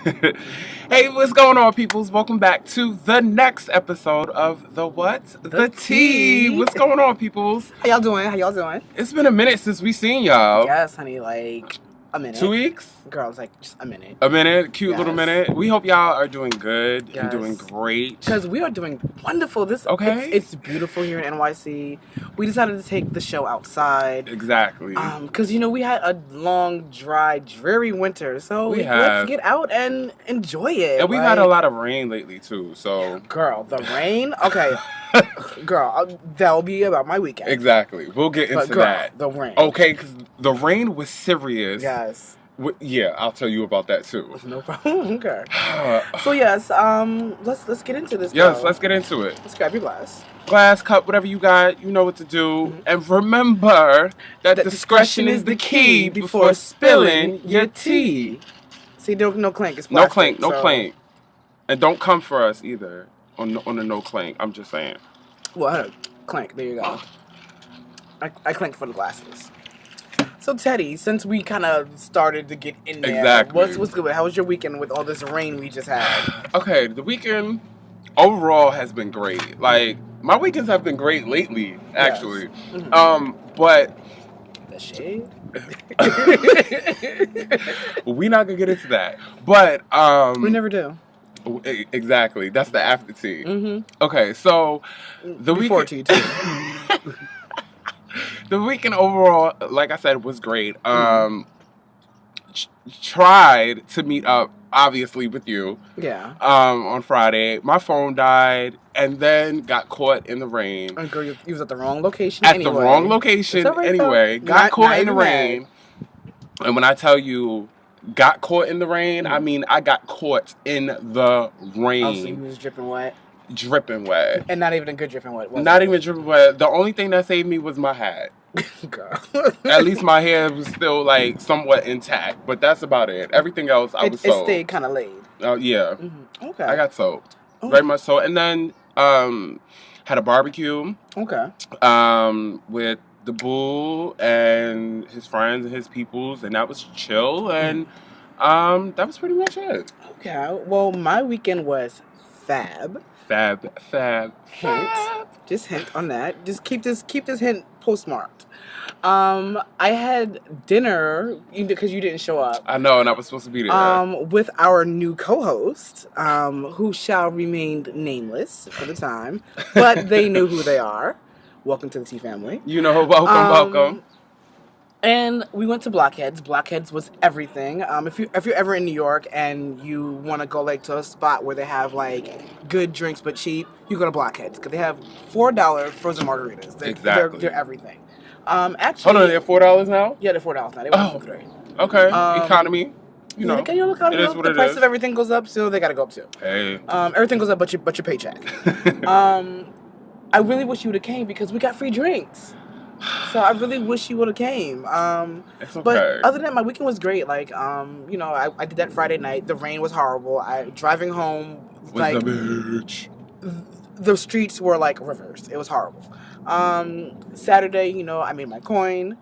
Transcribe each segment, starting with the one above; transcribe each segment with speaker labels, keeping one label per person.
Speaker 1: Hey, what's going on, peoples? Welcome back to the next episode of The What? The Tea. What's going on, peoples?
Speaker 2: How y'all doing?
Speaker 1: It's been a minute since we seen y'all.
Speaker 2: Yes, honey, like a minute.
Speaker 1: 2 weeks?
Speaker 2: Girl, it's like just a minute.
Speaker 1: A minute? Cute
Speaker 2: Yes.
Speaker 1: little minute. We hope y'all are doing good and
Speaker 2: Yes.
Speaker 1: doing great.
Speaker 2: Because we are doing wonderful.
Speaker 1: Okay.
Speaker 2: It's beautiful here in NYC. We decided to take the show outside.
Speaker 1: Exactly.
Speaker 2: Because, we had a long, dry, dreary winter. So let's get out and enjoy it.
Speaker 1: And we've had a lot of rain lately, too, so...
Speaker 2: Girl, the rain? Okay. Girl, that'll be about my weekend.
Speaker 1: Exactly. We'll get into that.
Speaker 2: The rain.
Speaker 1: Okay, because the rain was serious.
Speaker 2: Yes.
Speaker 1: Yeah, I'll tell you about that too.
Speaker 2: No problem. Okay. So yes, let's get into this.
Speaker 1: Yes, let's get into it.
Speaker 2: Let's grab your glass.
Speaker 1: Glass, cup, whatever you got, you know what to do. Mm-hmm. And remember that discretion is the key before spilling your tea.
Speaker 2: See, no clink. It's
Speaker 1: No
Speaker 2: plastic,
Speaker 1: clink. And don't come for us either on the no clink. I'm just saying.
Speaker 2: Well, clink. There you go. I clink for the glasses. So Teddy, since we kind of started to get in there,
Speaker 1: exactly.
Speaker 2: What's good? How was your weekend with all this rain we just had?
Speaker 1: Okay, the weekend overall has been great. Like, my weekends have been great lately, actually. Yes. Mm-hmm. But
Speaker 2: the shade.
Speaker 1: We're not gonna get into that. But
Speaker 2: we never do.
Speaker 1: Exactly. That's the after tea.
Speaker 2: Mm-hmm.
Speaker 1: Okay, so the
Speaker 2: before tea too.
Speaker 1: The weekend overall, like I said, was great. Tried to meet up, obviously, with you.
Speaker 2: Yeah.
Speaker 1: On Friday. My phone died, and then got caught in the rain.
Speaker 2: Oh, girl, you was at the wrong location
Speaker 1: the wrong location anyway. Got caught in the rain. And when I tell you, got caught in the rain, I mean, I got caught in the rain.
Speaker 2: Oh, so you was dripping wet?
Speaker 1: Dripping wet.
Speaker 2: And not even a good dripping wet.
Speaker 1: Not even dripping wet. The only thing that saved me was my hat.
Speaker 2: Girl.
Speaker 1: At least my hair was still like somewhat intact, but that's about it. Everything else I was soaked.
Speaker 2: It stayed kind of laid.
Speaker 1: Oh yeah.
Speaker 2: Mm-hmm. Okay.
Speaker 1: I got soaked. Very much so. And then had a barbecue.
Speaker 2: Okay.
Speaker 1: With the bull and his friends and his peoples, and that was chill, and that was pretty much it.
Speaker 2: Okay. Well, my weekend was fab.
Speaker 1: Hint.
Speaker 2: Just hint on that. Just keep this hint postmarked. I had dinner because you didn't show up.
Speaker 1: I know, and I was supposed to be there.
Speaker 2: With our new co-host, who shall remain nameless for the time, but they knew who they are. Welcome to the Tea family.
Speaker 1: Welcome.
Speaker 2: And we went to Blockheads. Blockheads was everything. If you're ever in New York and you want to go like to a spot where they have like good drinks but cheap, you go to Blockheads because they have $4 frozen margaritas.
Speaker 1: Exactly.
Speaker 2: They're everything. Actually,
Speaker 1: hold on, they're $4 now?
Speaker 2: Yeah, they're $4 now. They went for $3.
Speaker 1: Okay. Economy. You know,
Speaker 2: the price of everything goes up, so they gotta go up too.
Speaker 1: Hey.
Speaker 2: Everything goes up, but your paycheck. I really wish you would have came because we got free drinks. So I really wish you would have came.
Speaker 1: It's okay.
Speaker 2: But other than that, my weekend was great. Like, I did that Friday night. The rain was horrible. Driving home, like,
Speaker 1: the bitch.
Speaker 2: The streets were like rivers. It was horrible. Saturday, I made my coin.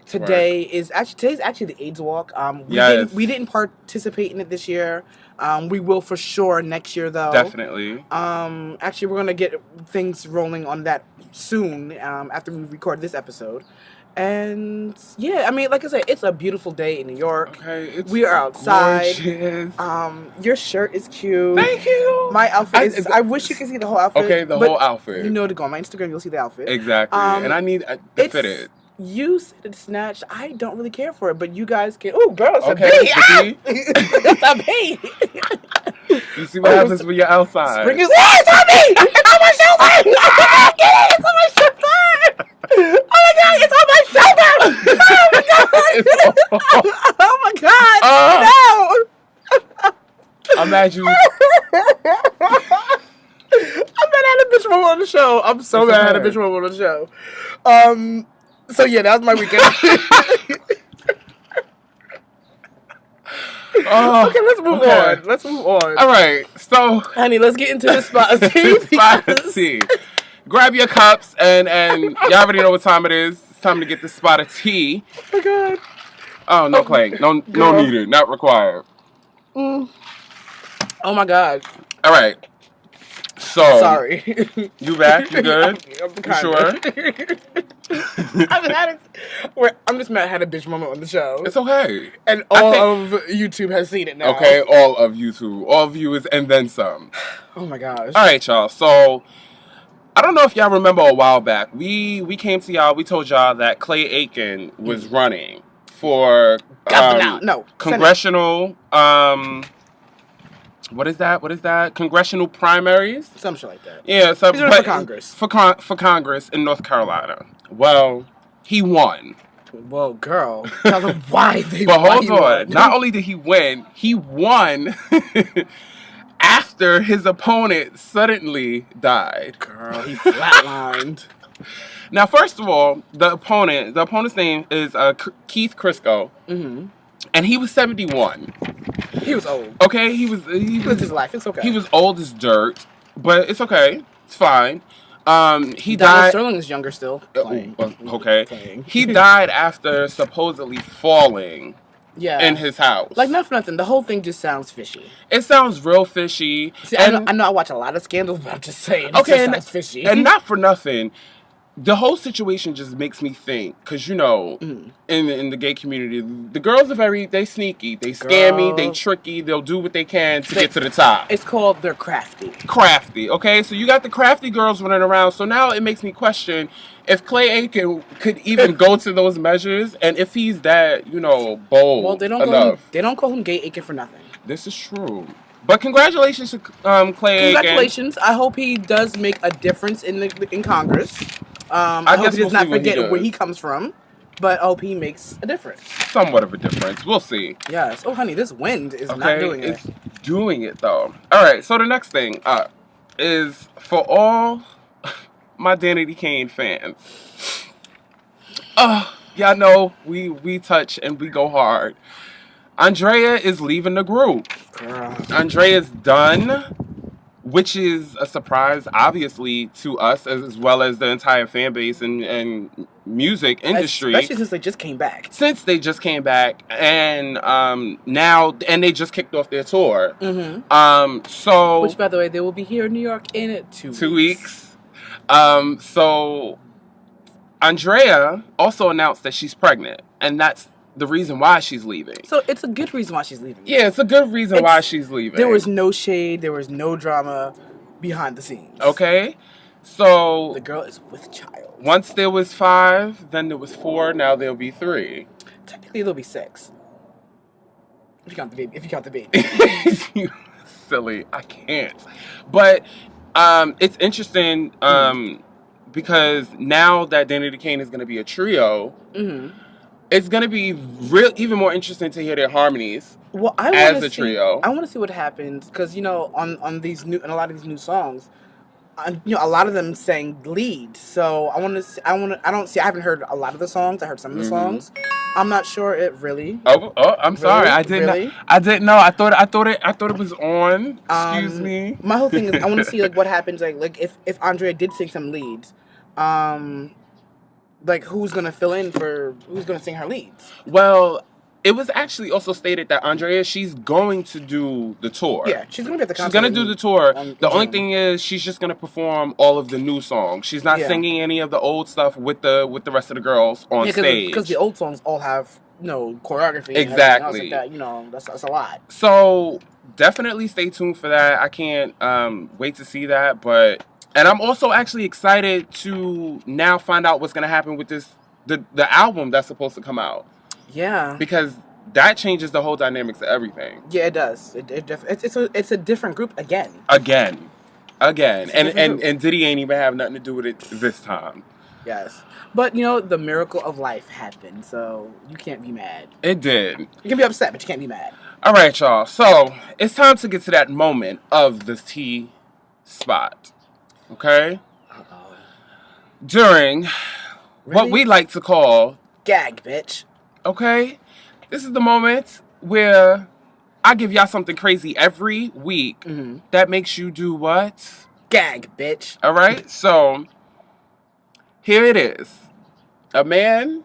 Speaker 2: Today's actually the AIDS walk. We didn't participate in it this year. We will for sure next year though.
Speaker 1: Definitely.
Speaker 2: Actually, we're gonna get things rolling on that soon. After we record this episode. And yeah, I mean, like I said, it's a beautiful day in New York.
Speaker 1: Okay,
Speaker 2: we are outside.
Speaker 1: Gorgeous.
Speaker 2: Your shirt is cute.
Speaker 1: Thank you.
Speaker 2: My outfit is. I wish you could see the whole outfit.
Speaker 1: Okay, whole outfit.
Speaker 2: You know to go on my Instagram, you'll see the outfit.
Speaker 1: Exactly. And I need to fit it.
Speaker 2: You said it's snatched. I don't really care for it, but you guys can. Oh, girl, it's a B. It's a B.
Speaker 1: You see what happens when you're outside.
Speaker 2: Spring is it's on me. It's on my shoulder. Get it. It's on my shoulder. Oh my god, it's on my shoulder. Oh my god. No.
Speaker 1: I'm mad you.
Speaker 2: I'm mad at a bitch woman on the show. I'm so mad at a bitch woman on the show. So yeah, that was my weekend. Okay, let's move on.
Speaker 1: All right, so
Speaker 2: honey, let's get into the spot of tea.
Speaker 1: Grab your cups and y'all already know what time it is. It's time to get this spot of tea.
Speaker 2: Oh my god.
Speaker 1: Oh, no clank. No needed. Not required.
Speaker 2: Mm. Oh my God.
Speaker 1: All right. So
Speaker 2: sorry.
Speaker 1: You back? You good?
Speaker 2: I'm
Speaker 1: You sure?
Speaker 2: I'm just mad I had a bitch moment on the show.
Speaker 1: It's okay.
Speaker 2: And all of YouTube has seen it now.
Speaker 1: Okay, all of YouTube. All viewers and then some.
Speaker 2: Oh my gosh.
Speaker 1: All right, y'all. So, I don't know if y'all remember a while back. We came to y'all. We told y'all that Clay Aiken was running for congressional. What is that? Congressional primaries?
Speaker 2: Some shit like that.
Speaker 1: Yeah, so
Speaker 2: he's running for Congress.
Speaker 1: For Congress in North Carolina. Well, he won.
Speaker 2: Well, girl, tell them why they
Speaker 1: won. But hold on.
Speaker 2: Won.
Speaker 1: Not only did he win, he won after his opponent suddenly died.
Speaker 2: Girl, he flatlined.
Speaker 1: Now, first of all, the opponent's name is Keith Crisco.
Speaker 2: Mm-hmm.
Speaker 1: And he was 71.
Speaker 2: He was old.
Speaker 1: Okay, he lived
Speaker 2: his life. It's okay.
Speaker 1: He was old as dirt, but it's okay. It's fine. He
Speaker 2: Donald
Speaker 1: died.
Speaker 2: Sterling is younger still.
Speaker 1: Okay. Playing. He died after supposedly falling.
Speaker 2: Yeah.
Speaker 1: In his house.
Speaker 2: Like, not for nothing. The whole thing just sounds fishy.
Speaker 1: It sounds real fishy.
Speaker 2: See, I know I watch a lot of scandals, but I'm just saying.
Speaker 1: Okay,
Speaker 2: it sounds fishy.
Speaker 1: And not for nothing. The whole situation just makes me think, because, you know, in the gay community, the girls are they sneaky. They scammy, they tricky, they'll do what they can to get to the top.
Speaker 2: It's called they're crafty. Crafty,
Speaker 1: okay? So you got the crafty girls running around. So now it makes me question if Clay Aiken could even go to those measures, and if he's that, you know, bold
Speaker 2: Well, they don't call him Gay Aiken for nothing.
Speaker 1: This is true. But congratulations to Clay Aiken.
Speaker 2: Congratulations. I hope he does make a difference in Congress. I hope he does not forget where he comes from, but I hope he makes a difference.
Speaker 1: Somewhat of a difference. We'll see.
Speaker 2: Yes. Oh, honey, this wind is not doing it.
Speaker 1: It's doing it, though. All right, so the next thing is for all my Danity Kane fans. Y'all know we touch and we go hard. Andrea is leaving the group.
Speaker 2: Girl.
Speaker 1: Andrea's done. Which is a surprise, obviously, to us as well as the entire fan base and music industry.
Speaker 2: Especially since they just came back.
Speaker 1: And now they just kicked off their tour.
Speaker 2: Mm-hmm. Which, by the way, they will be here in New York in 2 weeks.
Speaker 1: So Andrea also announced that she's pregnant, and that's the reason why she's leaving.
Speaker 2: So it's a good reason why she's leaving.
Speaker 1: Yeah, it's a good reason why she's leaving.
Speaker 2: There was no shade. There was no drama behind the scenes.
Speaker 1: Okay. So
Speaker 2: the girl is with child.
Speaker 1: Once there was 5, then there was 4, now there'll be 3.
Speaker 2: Technically there'll be 6. If you count the baby.
Speaker 1: You silly. I can't. But it's interesting because now that Danity Kane is going to be a trio, it's going to be even more interesting to hear their harmonies as a trio.
Speaker 2: I want to see what happens because, you know, on a lot of these new songs, you know, a lot of them sang lead. So I haven't heard a lot of the songs. I heard some of the songs. I'm not sure it really.
Speaker 1: Oh, I'm sorry. I didn't know. I didn't know. I thought it was on. Excuse me.
Speaker 2: My whole thing is I want to see like what happens like if Andrea did sing some leads. Like, who's going to sing her leads?
Speaker 1: Well, it was actually also stated that Andrea, she's going to do the tour.
Speaker 2: Yeah, she's going to be at the concert.
Speaker 1: She's going to do the tour. The only thing is, she's just going to perform all of the new songs. She's not singing any of the old stuff with the rest of the girls on stage.
Speaker 2: Because the old songs all have, you know, choreography.
Speaker 1: Exactly.
Speaker 2: And like that. You know, that's a lot.
Speaker 1: So, definitely stay tuned for that. I can't wait to see that, but... And I'm also actually excited to now find out what's going to happen with the album that's supposed to come out.
Speaker 2: Yeah.
Speaker 1: Because that changes the whole dynamics of everything.
Speaker 2: Yeah, it does. It's a different group again.
Speaker 1: Again. And Diddy ain't even have nothing to do with it this time.
Speaker 2: Yes. But, you know, the miracle of life happened, so you can't be mad.
Speaker 1: It did.
Speaker 2: You can be upset, but you can't be mad.
Speaker 1: All right, y'all. So, it's time to get to that moment of the T-spot. Okay?
Speaker 2: Uh-oh.
Speaker 1: During what we like to call...
Speaker 2: Gag, bitch.
Speaker 1: Okay? This is the moment where I give y'all something crazy every week that makes you do what?
Speaker 2: Gag, bitch.
Speaker 1: All right? So, here it is. A man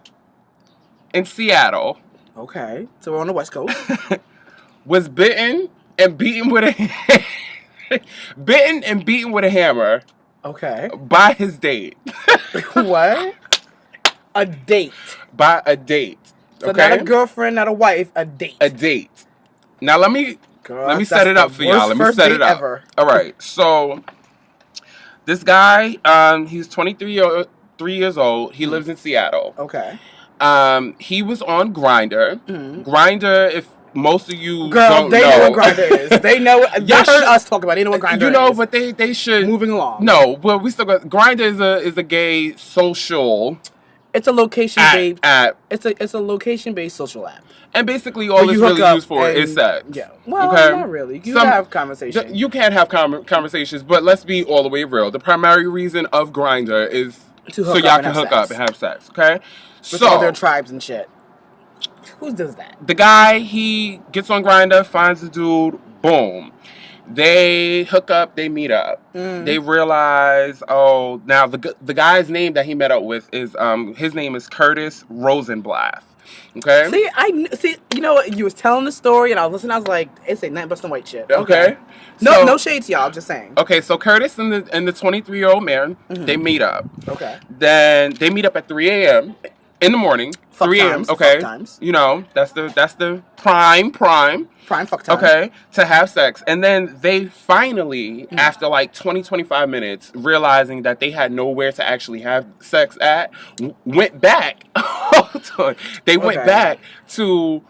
Speaker 1: in Seattle.
Speaker 2: Okay. So we're on the West Coast.
Speaker 1: was bitten and beaten with a hammer.
Speaker 2: Okay.
Speaker 1: By his date.
Speaker 2: What? A date.
Speaker 1: By a date.
Speaker 2: So
Speaker 1: okay?
Speaker 2: not a girlfriend, not a wife, a date.
Speaker 1: A date. Now let me set it up for y'all. Let me set it up.
Speaker 2: Ever.
Speaker 1: All right. So this guy, he's 23 years old. He lives in Seattle.
Speaker 2: Okay.
Speaker 1: He was on Grindr. Grindr, if most of you
Speaker 2: don't know what Grindr is. They know. Y'all heard us talk about it. They know what Grindr is.
Speaker 1: But they should.
Speaker 2: Moving along.
Speaker 1: No, but we still got Grindr is a gay social.
Speaker 2: It's a location-based
Speaker 1: app.
Speaker 2: It's a location-based social app.
Speaker 1: And basically, all it's really used for is sex.
Speaker 2: Yeah. Well, not really. You can have conversations.
Speaker 1: You can have conversations, but let's be all the way real. The primary reason of Grindr is so y'all can hook up and have sex. Okay.
Speaker 2: With all their tribes and shit. Who does that?
Speaker 1: The guy, he gets on Grindr, finds the dude, boom. They hook up, they meet up. They realize, now the guy's name that he met up with is his name is Curtis Rosenblatt. Okay.
Speaker 2: See, you know what? You was telling the story, and I was listening. I was like, "It's a nothing but some white shit."
Speaker 1: Okay.
Speaker 2: No shades, y'all. I'm just saying.
Speaker 1: Okay, so Curtis and the 23-year-old man, they meet up.
Speaker 2: Okay.
Speaker 1: Then they meet up at 3 a.m. in the morning.
Speaker 2: Fuck
Speaker 1: 3 a.m.
Speaker 2: times,
Speaker 1: Okay.
Speaker 2: fuck times.
Speaker 1: You know, that's the prime
Speaker 2: fuck time.
Speaker 1: Okay, to have sex. And then they finally, after like 25 minutes, realizing that they had nowhere to actually have sex at, went back. They went back to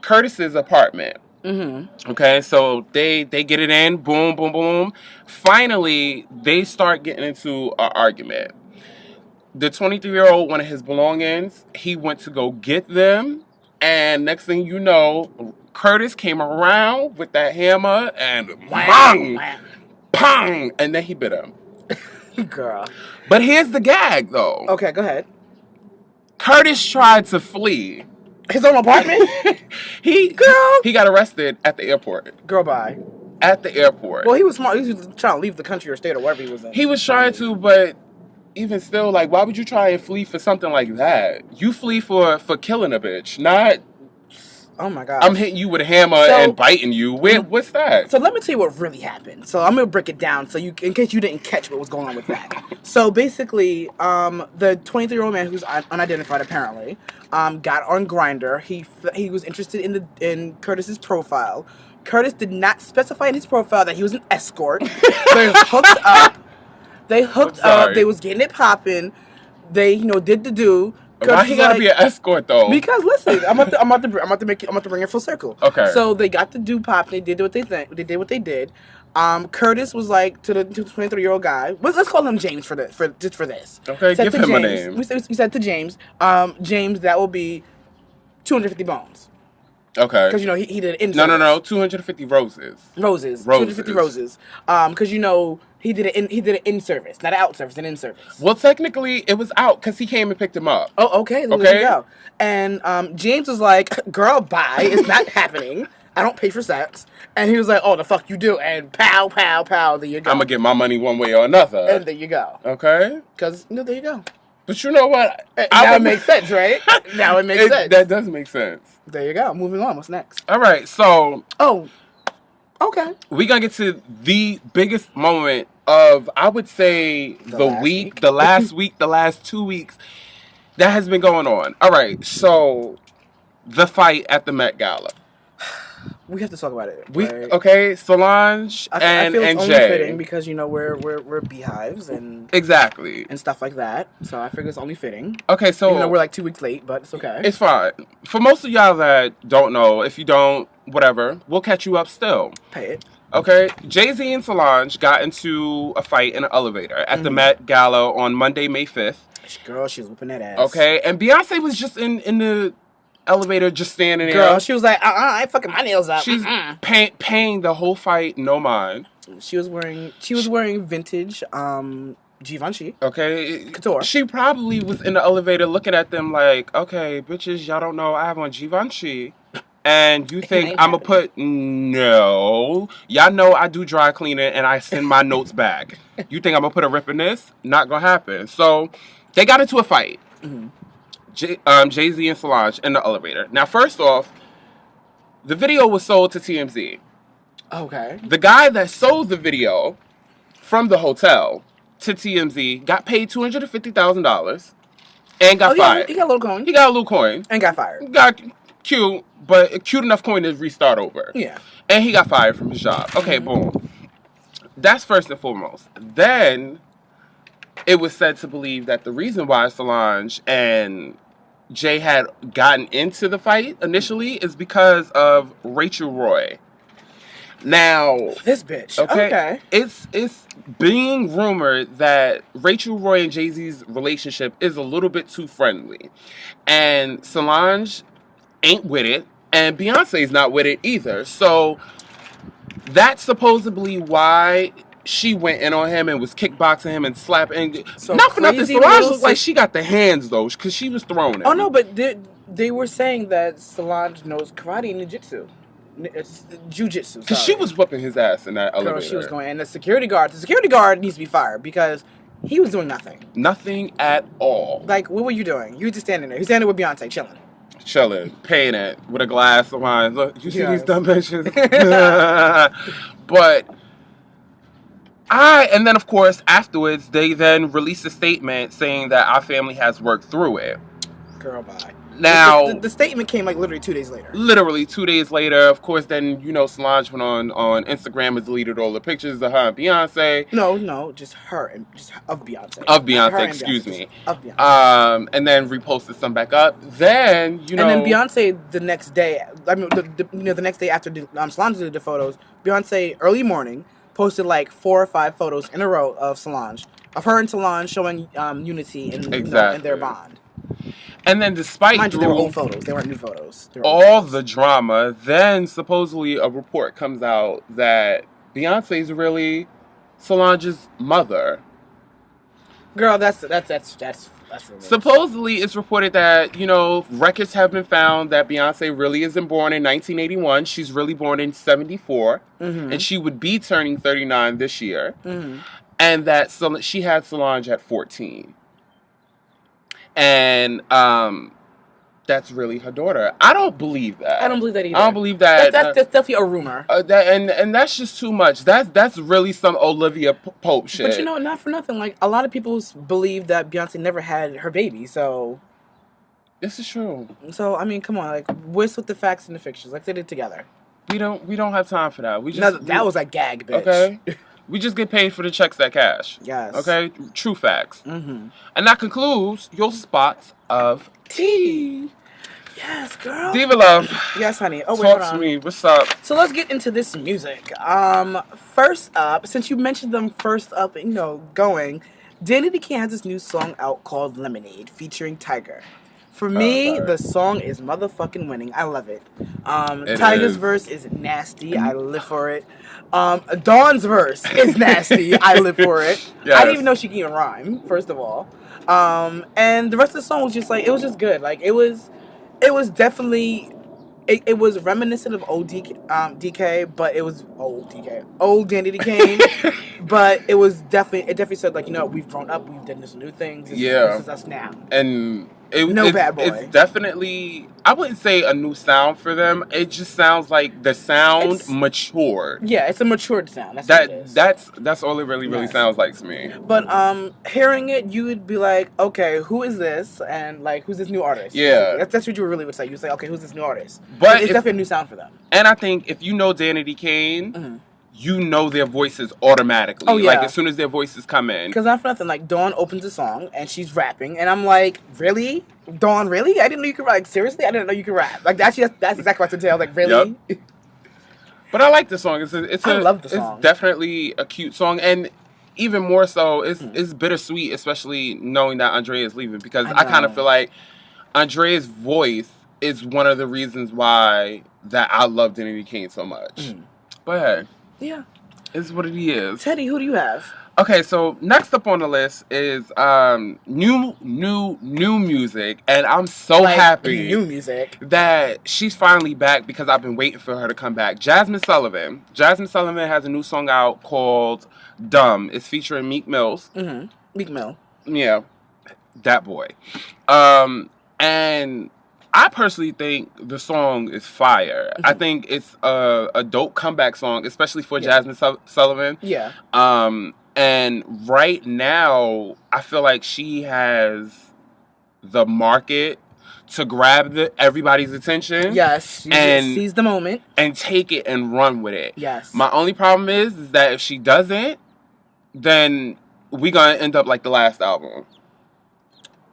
Speaker 1: Curtis's apartment. Okay, so they get it in, boom, boom, boom. Finally, they start getting into an argument. The 23-year-old wanted his belongings. He went to go get them. And next thing you know, Curtis came around with that hammer and bang, pang, and then he bit him.
Speaker 2: Girl.
Speaker 1: But here's the gag, though.
Speaker 2: Okay, go ahead.
Speaker 1: Curtis tried to flee.
Speaker 2: His own apartment?
Speaker 1: He got arrested at the airport.
Speaker 2: Girl, bye.
Speaker 1: At the airport.
Speaker 2: Well, he was smart. He was trying to leave the country or state or wherever he was in.
Speaker 1: He was trying to, but even still, like, why would you try and flee for something like that? You flee for killing a bitch, not...
Speaker 2: Oh my God!
Speaker 1: I'm hitting you with a hammer and biting you. What's that?
Speaker 2: So let me tell you what really happened. So I'm gonna break it down so in case you didn't catch what was going on with that. So basically, the 23-year-old man who's unidentified apparently, got on Grindr. He was interested in Curtis's profile. Curtis did not specify in his profile that he was an escort. They hooked up. They hooked up. They was getting it popping. They did the do.
Speaker 1: Why he gotta be an escort though?
Speaker 2: Because listen, I'm about to bring it full circle.
Speaker 1: Okay.
Speaker 2: So they got the do pop. They did what they did. Curtis was like to the 23-year-old guy. Let's call him James for this.
Speaker 1: Okay, give him a name.
Speaker 2: We said to James, James, that will be 250 bones.
Speaker 1: Okay.
Speaker 2: Because he did it in.
Speaker 1: No, 250 roses.
Speaker 2: 250 roses. Because he did it in service, not out service, an in service.
Speaker 1: Well, technically it was out because he came and picked him up.
Speaker 2: Oh, okay. There you go. And James was like, "Girl, bye. It's not happening. I don't pay for sex." And he was like, "Oh, the fuck you do?" And pow, pow, pow. There you go.
Speaker 1: I'm gonna get my money one way or another.
Speaker 2: And there you go.
Speaker 1: Okay.
Speaker 2: Because there you go.
Speaker 1: But you know what?
Speaker 2: Now it makes sense, right? Now it makes sense.
Speaker 1: That does make sense.
Speaker 2: There you go. Moving on. What's next?
Speaker 1: All right. So.
Speaker 2: Oh. Okay.
Speaker 1: We're going to get to the biggest moment of, I would say, the last week, the last 2 weeks that has been going on. All right. So, the fight at the Met Gala.
Speaker 2: We have to talk about it.
Speaker 1: Okay, Solange and
Speaker 2: I feel it's
Speaker 1: Jay.
Speaker 2: only fitting because we're beehives and
Speaker 1: exactly
Speaker 2: and stuff like that. So I figure it's only fitting.
Speaker 1: Okay, so
Speaker 2: even though we're like 2 weeks late, but it's okay.
Speaker 1: It's fine. For most of y'all that don't know, if you don't, whatever, we'll catch you up still.
Speaker 2: Pay it.
Speaker 1: Okay, Jay-Z and Solange got into a fight in an elevator at the Met Gala on Monday, May 5th.
Speaker 2: Girl, she was whooping that ass.
Speaker 1: Okay, and Beyonce was just in the elevator just standing there.
Speaker 2: Girl, she was like, I ain't fucking my nails up.
Speaker 1: She's paying the whole fight, no mind.
Speaker 2: She was wearing vintage Givenchy.
Speaker 1: Okay.
Speaker 2: Couture.
Speaker 1: She probably was in the elevator looking at them like, okay, bitches, y'all don't know I have on Givenchy. And you think I'm going to put... No. Y'all know I do dry cleaning and I send my notes back. You think I'm going to put a rip in this? Not going to happen. So, they got into a fight. Jay-Z and Solange in the elevator. Now, first off, The video was sold to TMZ.
Speaker 2: Okay.
Speaker 1: The guy that sold the video from the hotel to TMZ got paid $250,000 and got fired.
Speaker 2: He got a little coin.
Speaker 1: He got a little coin.
Speaker 2: And got fired.
Speaker 1: Got cute, but cute enough coin to restart over.
Speaker 2: Yeah.
Speaker 1: And he got fired from his job. Okay, boom. That's first and foremost. Then it was said to believe that the reason why Solange and Jay had gotten into the fight initially is because of Rachel Roy. Now,
Speaker 2: this bitch. Okay.
Speaker 1: It's being rumored that Rachel Roy and Jay-Z's relationship is a little bit too friendly. And Solange ain't with it, and Beyonce's not with it either. So that's supposedly why she went in on him and was kickboxing him and slapping.
Speaker 2: So
Speaker 1: not for nothing, Solange looked like
Speaker 2: she
Speaker 1: she got the hands though, because she was throwing him.
Speaker 2: Oh no, but they were saying that Solange knows karate and jiu-jitsu. It's jiu-jitsu.
Speaker 1: Because she was whipping his ass in that elevator.
Speaker 2: Girl, she was going, and the security guard needs to be fired because he was doing nothing.
Speaker 1: Nothing at all.
Speaker 2: Like, what were you doing? You were just standing there. He's standing with Beyonce, chilling,
Speaker 1: paying it with a glass of wine. Look, you see these dumb bitches? And then of course afterwards they then released a statement saying that our family has worked through it.
Speaker 2: Girl, bye.
Speaker 1: Now
Speaker 2: the statement came like literally 2 days later.
Speaker 1: Literally 2 days later. Of course, then Solange went on Instagram and deleted all the pictures of her and Beyonce.
Speaker 2: No, just her and just of Beyonce.
Speaker 1: Of Beyonce, excuse me.
Speaker 2: Of Beyonce.
Speaker 1: And then reposted some back up. Then
Speaker 2: and then Beyonce the next day. I mean, the next day after Solange did the photos, Beyonce early morning posted like 4 or 5 photos in a row of Solange, of her and Solange showing unity in their bond.
Speaker 1: And then despite
Speaker 2: mind you, they were old photos, they weren't new photos.
Speaker 1: All the drama, then supposedly a report comes out that Beyonce's really Solange's mother.
Speaker 2: Girl, that's really
Speaker 1: supposedly it's reported that, records have been found that Beyonce really isn't born in 1981. She's really born in 74. Mm-hmm. And she would be turning 39 this year. Mm-hmm. And that she had Solange at 14. And that's really her daughter. I don't believe that.
Speaker 2: I don't believe that either.
Speaker 1: I don't believe that.
Speaker 2: That's definitely a rumor.
Speaker 1: And that's just too much. That's really some Olivia Pope shit.
Speaker 2: But not for nothing. Like, a lot of people believe that Beyonce never had her baby. So
Speaker 1: this is true.
Speaker 2: So I mean, come on, like, what's with the facts and the fictions? Like, they did it together.
Speaker 1: We don't have time for that.
Speaker 2: That was a gag, bitch.
Speaker 1: Okay. We just get paid for the checks that cash.
Speaker 2: Yes.
Speaker 1: Okay? True facts.
Speaker 2: Mm-hmm.
Speaker 1: And that concludes your spots of tea.
Speaker 2: Yes, girl.
Speaker 1: Diva Love.
Speaker 2: Yes, honey. Oh,
Speaker 1: wait, talk to me. What's up?
Speaker 2: So let's get into this music. First up, since you mentioned them first up, going, Danny D. Kane has this new song out called Lemonade featuring Tiger. For me, the song is motherfucking winning. I love it. Tiger's verse is nasty. I live for it. Dawn's verse is nasty. I live for it. Yes. I didn't even know she can even rhyme, first of all. And the rest of the song was just like, it was just good. Like, it was definitely, it was reminiscent of old DK, but it was old Danny D. Kane. But it definitely said, like, we've grown up, we've done this new things. This is us now.
Speaker 1: And
Speaker 2: Bad Boy.
Speaker 1: It's definitely, I wouldn't say a new sound for them. It just sounds like the sound matured.
Speaker 2: Yeah, it's a matured sound. That's what it is.
Speaker 1: That's all it really sounds like to me.
Speaker 2: But hearing it, you would be like, okay, who is this? And like, who's this new artist?
Speaker 1: Yeah,
Speaker 2: that's what you really would say. You would say, okay, who's this new artist?
Speaker 1: But
Speaker 2: it's definitely a new sound for them.
Speaker 1: And I think if you know Danny D. Kane. Mm-hmm. You know their voices automatically.
Speaker 2: Oh, yeah.
Speaker 1: Like, as soon as their voices come in.
Speaker 2: Because not for nothing, like, Dawn opens a song, and she's rapping, and I'm like, really? Dawn, really? I didn't know you could rap. Like, seriously? I didn't know you could rap. Like, that's exactly what to tell. Like, really?
Speaker 1: Yep. But I like the song.
Speaker 2: I love the song.
Speaker 1: It's definitely a cute song, and even more so, it's bittersweet, especially knowing that Andrea is leaving, because I kind of feel like Andrea's voice is one of the reasons why that I love Danny D. Kane so much. Mm. But hey.
Speaker 2: Yeah.
Speaker 1: It's what it is.
Speaker 2: Teddy, who do you have?
Speaker 1: Okay, so next up on the list is new music, and I'm so happy
Speaker 2: new music
Speaker 1: that she's finally back because I've been waiting for her to come back. Jasmine Sullivan. Jasmine Sullivan has a new song out called Dumb. It's featuring Meek Mills.
Speaker 2: Mm-hmm. Meek Mill.
Speaker 1: Yeah, that boy. And I personally think the song is fire. I think it's a dope comeback song, especially for Jasmine Sullivan.
Speaker 2: Yeah.
Speaker 1: And right now, I feel like she has the market to grab everybody's attention.
Speaker 2: Yes, and seize the moment
Speaker 1: and take it and run with it.
Speaker 2: Yes.
Speaker 1: My only problem is that if she doesn't, then we gonna end up like the last album.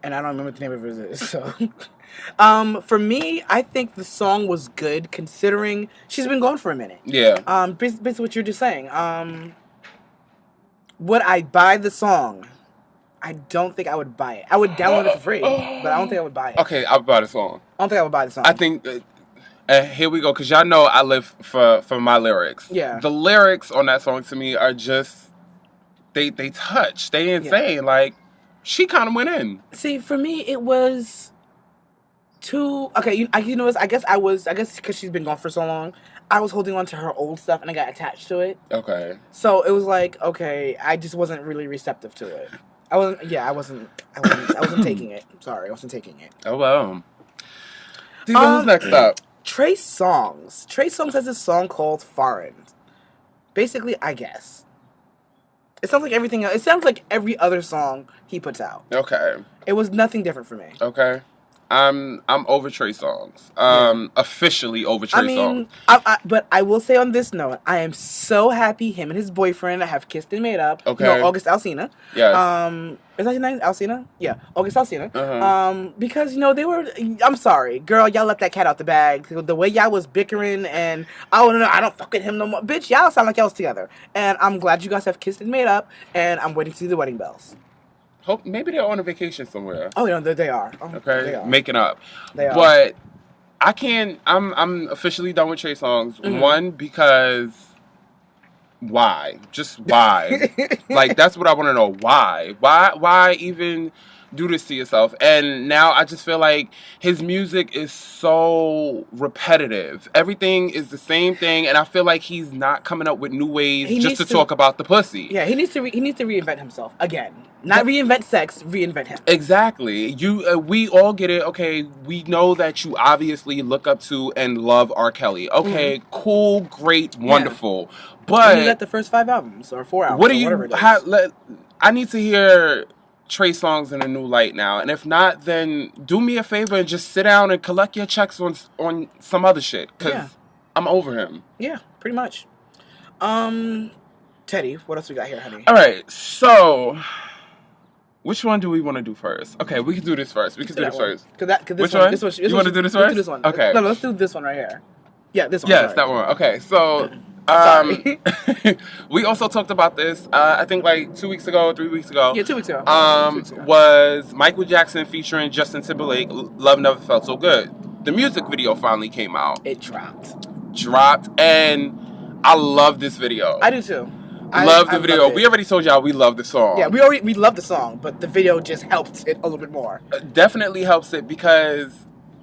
Speaker 2: And I don't remember what the name of it is. So, for me, I think the song was good considering she's been gone for a minute.
Speaker 1: Yeah.
Speaker 2: Basically what you're just saying. Would I buy the song? I don't think I would buy it. I would download it for free, but I don't think I would buy it.
Speaker 1: Okay, I would buy the song.
Speaker 2: I don't think I would buy the song.
Speaker 1: I think, here we go, because y'all know I live for my lyrics.
Speaker 2: Yeah.
Speaker 1: The lyrics on that song to me are just, they touch. They insane. Yeah. Like, she kind of went in.
Speaker 2: See, for me, it was too... Okay, you know, I guess because she's been gone for so long, I was holding on to her old stuff and I got attached to it.
Speaker 1: Okay.
Speaker 2: So it was like, okay, I just wasn't really receptive to it. I wasn't taking it. Sorry, I wasn't taking it.
Speaker 1: Oh, well. Who's next up?
Speaker 2: Trey Songz. Trey Songz has this song called Foreign. Basically, I guess. It sounds like everything else. It sounds like every other song he puts out.
Speaker 1: Okay.
Speaker 2: It was nothing different for me.
Speaker 1: Okay. I'm over Trey Songz. Officially over Trey Songz.
Speaker 2: But I will say on this note, I am so happy him and his boyfriend have kissed and made up.
Speaker 1: Okay.
Speaker 2: You know, August Alsina.
Speaker 1: Yes.
Speaker 2: Is that his name? Alsina? Yeah, August Alsina. Because, you know, they were... I'm sorry. Girl, y'all let that cat out the bag. The way y'all was bickering and... Oh, no, I don't fuck with him no more. Bitch, y'all sound like y'all was together. And I'm glad you guys have kissed and made up. And I'm waiting to see the wedding bells.
Speaker 1: Hope maybe they're on a vacation somewhere.
Speaker 2: Oh, yeah, they are.
Speaker 1: Okay,
Speaker 2: they are.
Speaker 1: Making up.
Speaker 2: They are.
Speaker 1: But I can't... I'm officially done with Trey Songz. One, because... Why? Just why? Like, that's what I want to know. Why? Why even do this to yourself? And now I just feel like his music is so repetitive. Everything is the same thing, and I feel like he's not coming up with new ways just to talk about the pussy.
Speaker 2: Yeah, he needs to reinvent himself again. Not reinvent sex, reinvent him.
Speaker 1: Exactly. We all get it. Okay, we know that you obviously look up to and love R. Kelly. Okay, cool, great, wonderful. Yeah. But
Speaker 2: you got the first 5 albums or 4 albums.
Speaker 1: What do you? I need to hear Trey Songz in a new light now. And if not, then do me a favor and just sit down and collect your checks on some other shit. Because I'm over him.
Speaker 2: Yeah, pretty much. Teddy, what else we got here, honey?
Speaker 1: All right, so which one do we want to do first? Okay, we can do this first. Which one?
Speaker 2: Which one?
Speaker 1: You want to do this first?
Speaker 2: Let's do this one.
Speaker 1: Okay.
Speaker 2: No, let's do this one right here. Yeah, this one.
Speaker 1: Yes, that one. Okay, so... we also talked about this, I think like 2 weeks ago, 3 weeks ago.
Speaker 2: Yeah, 2 weeks ago.
Speaker 1: Was Michael Jackson featuring Justin Timberlake, Love Never Felt So Good. The music video finally came out.
Speaker 2: It dropped,
Speaker 1: and I love this video.
Speaker 2: I do too.
Speaker 1: I love the video. We already told y'all we love the song.
Speaker 2: Yeah, we love the song, but the video just helped it a little bit more.
Speaker 1: Definitely helps it because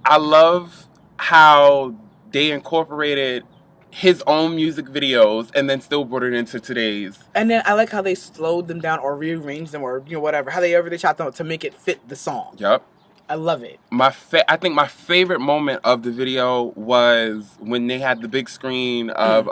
Speaker 1: I love how they incorporated his own music videos and then still brought it into today's.
Speaker 2: And then I like how they slowed them down or rearranged them or whatever. How they chopped them to make it fit the song.
Speaker 1: Yep.
Speaker 2: I love it.
Speaker 1: I think my favorite moment of the video was when they had the big screen of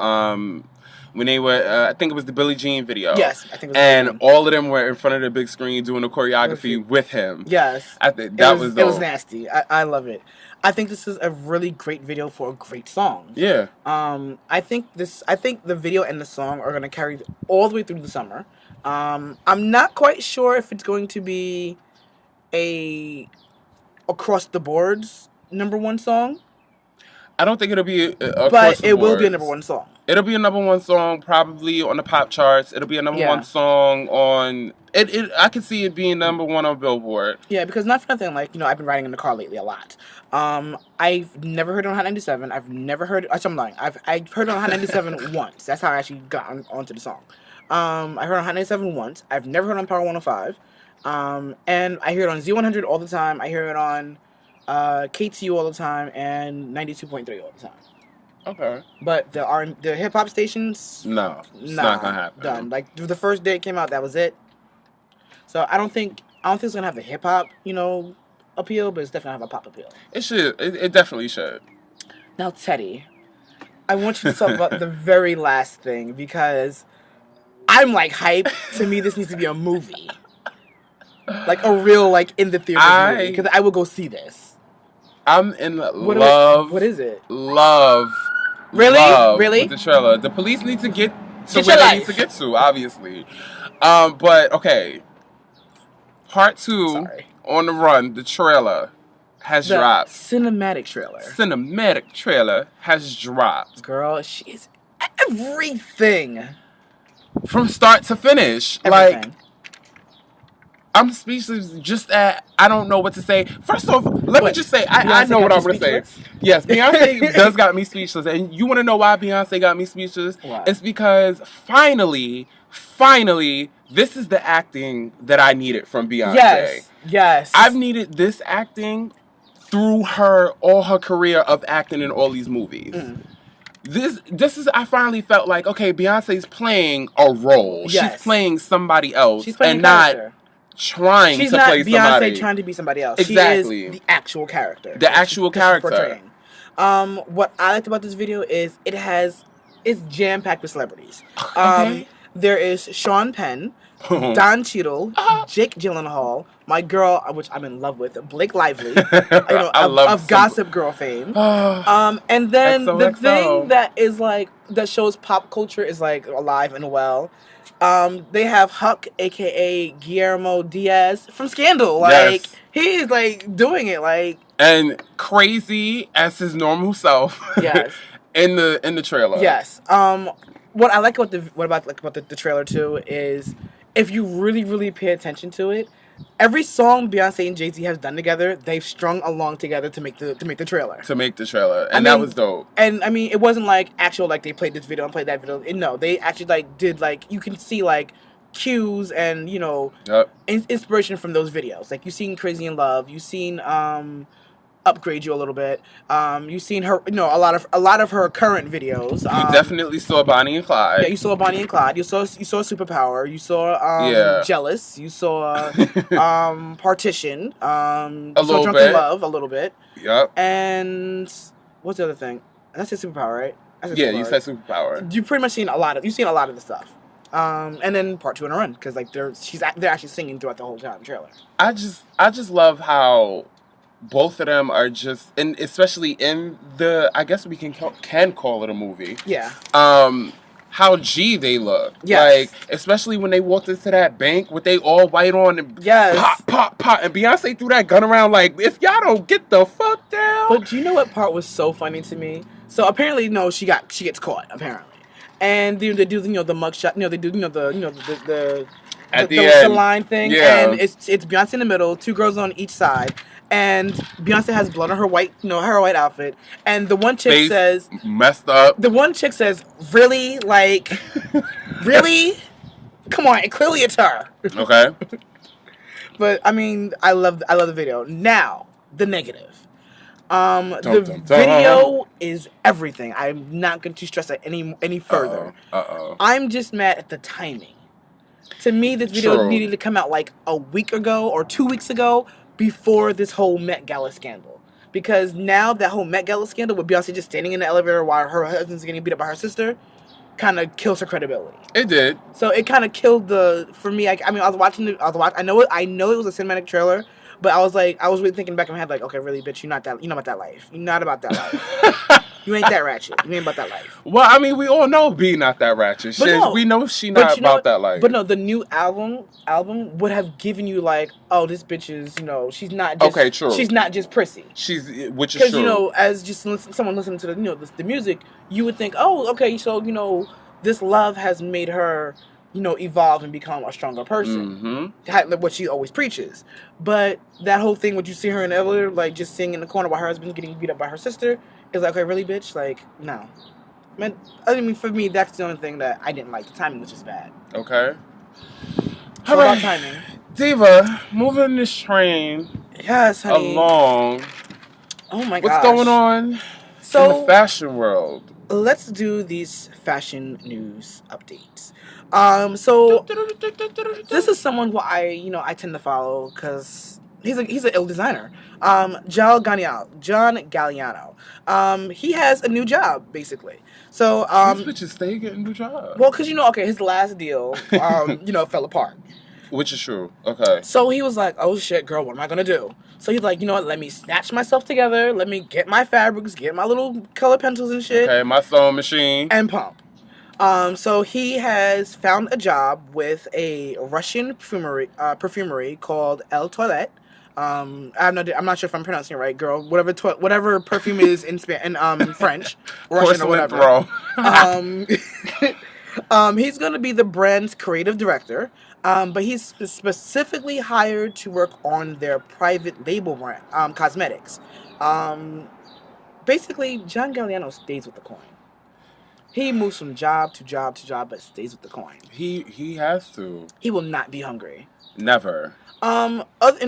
Speaker 1: when they were I think it was the Billie Jean video.
Speaker 2: Yes, I think it was.
Speaker 1: And all of them were in front of the big screen doing the choreography with him.
Speaker 2: Yes.
Speaker 1: I think that was dope.
Speaker 2: It was nasty. I love it. I think this is a really great video for a great song.
Speaker 1: Yeah.
Speaker 2: I think the video and the song are gonna carry all the way through the summer. I'm not quite sure if it's going to be a across the boards #1 song.
Speaker 1: I don't think it'll be
Speaker 2: but it will be a #1 song.
Speaker 1: It'll be a #1 song probably on the pop charts. It'll be a #1 song on it. I can see it being #1 on Billboard.
Speaker 2: Yeah, because not for nothing, like, you know, I've been riding in the car lately a lot. I've never heard it on Hot 97. I've never heard it. I'm lying. I've heard it on Hot 97 once. That's how I actually got onto the song. I heard it on Hot 97 once. I've never heard it on Power 105. And I hear it on Z100 all the time. I hear it on KTU all the time and 92.3 all the time.
Speaker 1: Okay.
Speaker 2: But the hip hop stations,
Speaker 1: no, it's not gonna happen.
Speaker 2: Done. Like the first day it came out, that was it. So I don't think it's gonna have the hip hop, you know, appeal, but it's definitely have a pop appeal.
Speaker 1: It should. It definitely should.
Speaker 2: Now, Teddy, I want you to talk about the very last thing because I'm like hype. To me, this needs to be a movie, like a real like in the theaters movie, because I will go see this.
Speaker 1: I'm in love.
Speaker 2: What is it?
Speaker 1: Love.
Speaker 2: Really?
Speaker 1: Love
Speaker 2: Really?
Speaker 1: with the trailer. The police need to get to where they need to get to, obviously. But okay. Part 2 on the run. The trailer has dropped.
Speaker 2: Cinematic
Speaker 1: trailer has dropped.
Speaker 2: Girl, she is everything.
Speaker 1: From start to finish.
Speaker 2: Everything.
Speaker 1: Like, I'm speechless just at, I don't know what to say. First off, let me just say, I know what I'm going to say. Yes, Beyonce does got me speechless. And you want to know why Beyonce got me speechless?
Speaker 2: Why?
Speaker 1: It's because finally, this is the acting that I needed from Beyonce.
Speaker 2: Yes.
Speaker 1: I've needed this acting through all her career of acting in all these movies. This is, I finally felt like, okay, Beyonce's playing a role.
Speaker 2: Yes.
Speaker 1: She's playing somebody else.
Speaker 2: She's playing
Speaker 1: and not trying to play somebody.
Speaker 2: She's not Beyonce trying to be somebody else.
Speaker 1: Exactly.
Speaker 2: She is the actual character.
Speaker 1: The actual character.
Speaker 2: Portraying. What I liked about this video is it's jam-packed with celebrities.
Speaker 1: Okay.
Speaker 2: There is Sean Penn, Don Cheadle, Jake Gyllenhaal, my girl, which I'm in love with, Blake Lively,
Speaker 1: I love
Speaker 2: of Gossip Girl fame. And then the thing that is like that shows pop culture is like alive and well. They have Huck, aka Guillermo Diaz from Scandal. Like he's like doing it like
Speaker 1: and crazy as his normal self.
Speaker 2: Yes.
Speaker 1: in the trailer.
Speaker 2: Yes. What I like about the trailer too is if you really, really pay attention to it, every song Beyonce and Jay-Z have done together, they've strung along together to make the trailer.
Speaker 1: And that was dope.
Speaker 2: And I mean, it wasn't like actual like they played this video and played that video. No, they actually like did like you can see like cues and inspiration from those videos. Like you've seen Crazy in Love, you've seen Upgrade You a little bit. You've seen her, a lot of her current videos.
Speaker 1: You definitely saw Bonnie and Clyde.
Speaker 2: Yeah, you saw Bonnie and Clyde. You saw Superpower. You saw Jealous. You saw Partition.
Speaker 1: A little
Speaker 2: Drunk
Speaker 1: bit.
Speaker 2: in Love a little bit.
Speaker 1: Yep.
Speaker 2: And what's the other thing? I said Superpower, right?
Speaker 1: You said Superpower.
Speaker 2: You've pretty much seen a lot of the stuff. And then part 2 in a run because like they're actually singing throughout the whole time trailer. I
Speaker 1: just love how both of them are just, and especially in I guess we can call it a movie.
Speaker 2: Yeah.
Speaker 1: How G they look.
Speaker 2: Yes.
Speaker 1: Like, especially when they walked into that bank with they all white on and pop. And Beyonce threw that gun around like, if y'all don't get the fuck down.
Speaker 2: But do you know what part was so funny to me? So apparently, she gets caught, apparently. And they do the mugshot, they do the
Speaker 1: at the end,
Speaker 2: the line thing.
Speaker 1: Yeah.
Speaker 2: And it's Beyonce in the middle, 2 girls on each side. And Beyonce has blood on her white outfit. And the one chick says,
Speaker 1: messed up.
Speaker 2: The one chick says, really? Like, really? Come on, clearly it's her.
Speaker 1: Okay.
Speaker 2: But, I mean, I love the video. Now, the negative. The video is everything. I'm not going to stress that any further. I'm just mad at the timing. To me, this video needed to come out like a week ago or 2 weeks ago, before this whole Met Gala scandal. Because now that whole Met Gala scandal with Beyonce just standing in the elevator while her husband's getting beat up by her sister kind of kills her credibility.
Speaker 1: It did.
Speaker 2: So it kind of killed for me, I was watching I know it was a cinematic trailer, but I was really thinking back in my head like, okay, really, bitch, you're not about that life. You're not about that life. You ain't that ratchet. You ain't about that life.
Speaker 1: Well, I mean, we all know B not that ratchet. We know she not about that life.
Speaker 2: But no, the new album would have given you like, oh, this bitch is, she's not just...
Speaker 1: Okay, true.
Speaker 2: She's not just prissy.
Speaker 1: Which is true.
Speaker 2: Because, as just someone listening to the music, you would think, oh, okay, so, this love has made her, evolve and become a stronger person. Mm-hmm. What she always preaches. But that whole thing, when you see her in the elevator, like, just sitting in the corner while her husband's getting beat up by her sister... Is like, okay, really, bitch? Like, no. Man, I mean, for me, that's the only thing that I didn't like. The timing was just bad.
Speaker 1: Okay.
Speaker 2: How about timing?
Speaker 1: Diva, moving this train along.
Speaker 2: Oh, my God.
Speaker 1: What's going on in the fashion world?
Speaker 2: Let's do these fashion news updates. So, this is someone who I tend to follow because He's an ill designer. John Galliano. He has a new job basically. So
Speaker 1: These bitches stay getting new jobs.
Speaker 2: well, because okay, his last deal fell apart.
Speaker 1: Which is true. Okay.
Speaker 2: So he was like, oh shit, girl, what am I gonna do? So he's like, you know what, let me snatch myself together, let me get my fabrics, get my little color pencils and shit.
Speaker 1: Okay, my sewing machine.
Speaker 2: And pump. So he has found a job with a Russian perfumery called El Toilette. I'm not sure if I'm pronouncing it right, girl. Whatever perfume is in French, Russian or whatever. He's gonna be the brand's creative director. But he's specifically hired to work on their private label brand, cosmetics. Basically, John Galliano stays with the coin. He moves from job to job to job, but stays with the coin.
Speaker 1: He has to.
Speaker 2: He will not be hungry.
Speaker 1: Never.
Speaker 2: In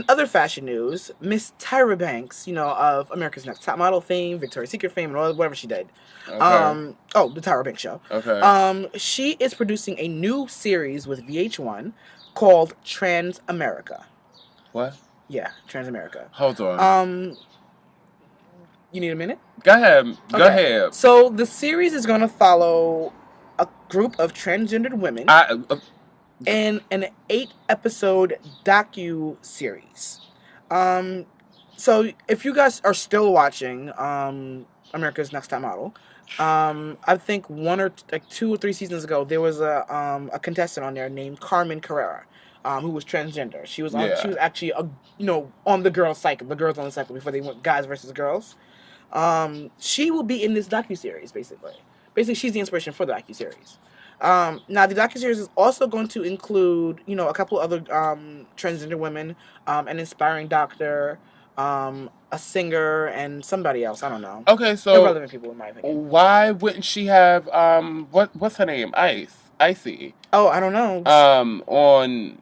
Speaker 2: other fashion news, Miss Tyra Banks, of America's Next Top Model fame, Victoria's Secret fame, and whatever she did.
Speaker 1: Okay.
Speaker 2: The Tyra Banks show.
Speaker 1: Okay.
Speaker 2: She is producing a new series with VH1 called Trans America.
Speaker 1: What?
Speaker 2: Yeah, Trans America.
Speaker 1: Hold on.
Speaker 2: You need a minute?
Speaker 1: Go ahead. Go ahead.
Speaker 2: So the series is going to follow a group of transgendered women in an 8-episode docu-series. So if you guys are still watching America's Next Top Model, I think 2 or 3 seasons ago there was a contestant on there named Carmen Carrera. Who was transgender. She was actually on the girls' cycle. The girls on the cycle before they went guys versus girls. She will be in this docuseries, basically. Basically, she's the inspiration for the docuseries. Now, the docuseries is also going to include, a couple other transgender women, an inspiring doctor, a singer, and somebody else. I don't know.
Speaker 1: Okay, so
Speaker 2: irrelevant people, in my opinion.
Speaker 1: Why wouldn't she have what's her name? Icy.
Speaker 2: Oh, I don't know.
Speaker 1: On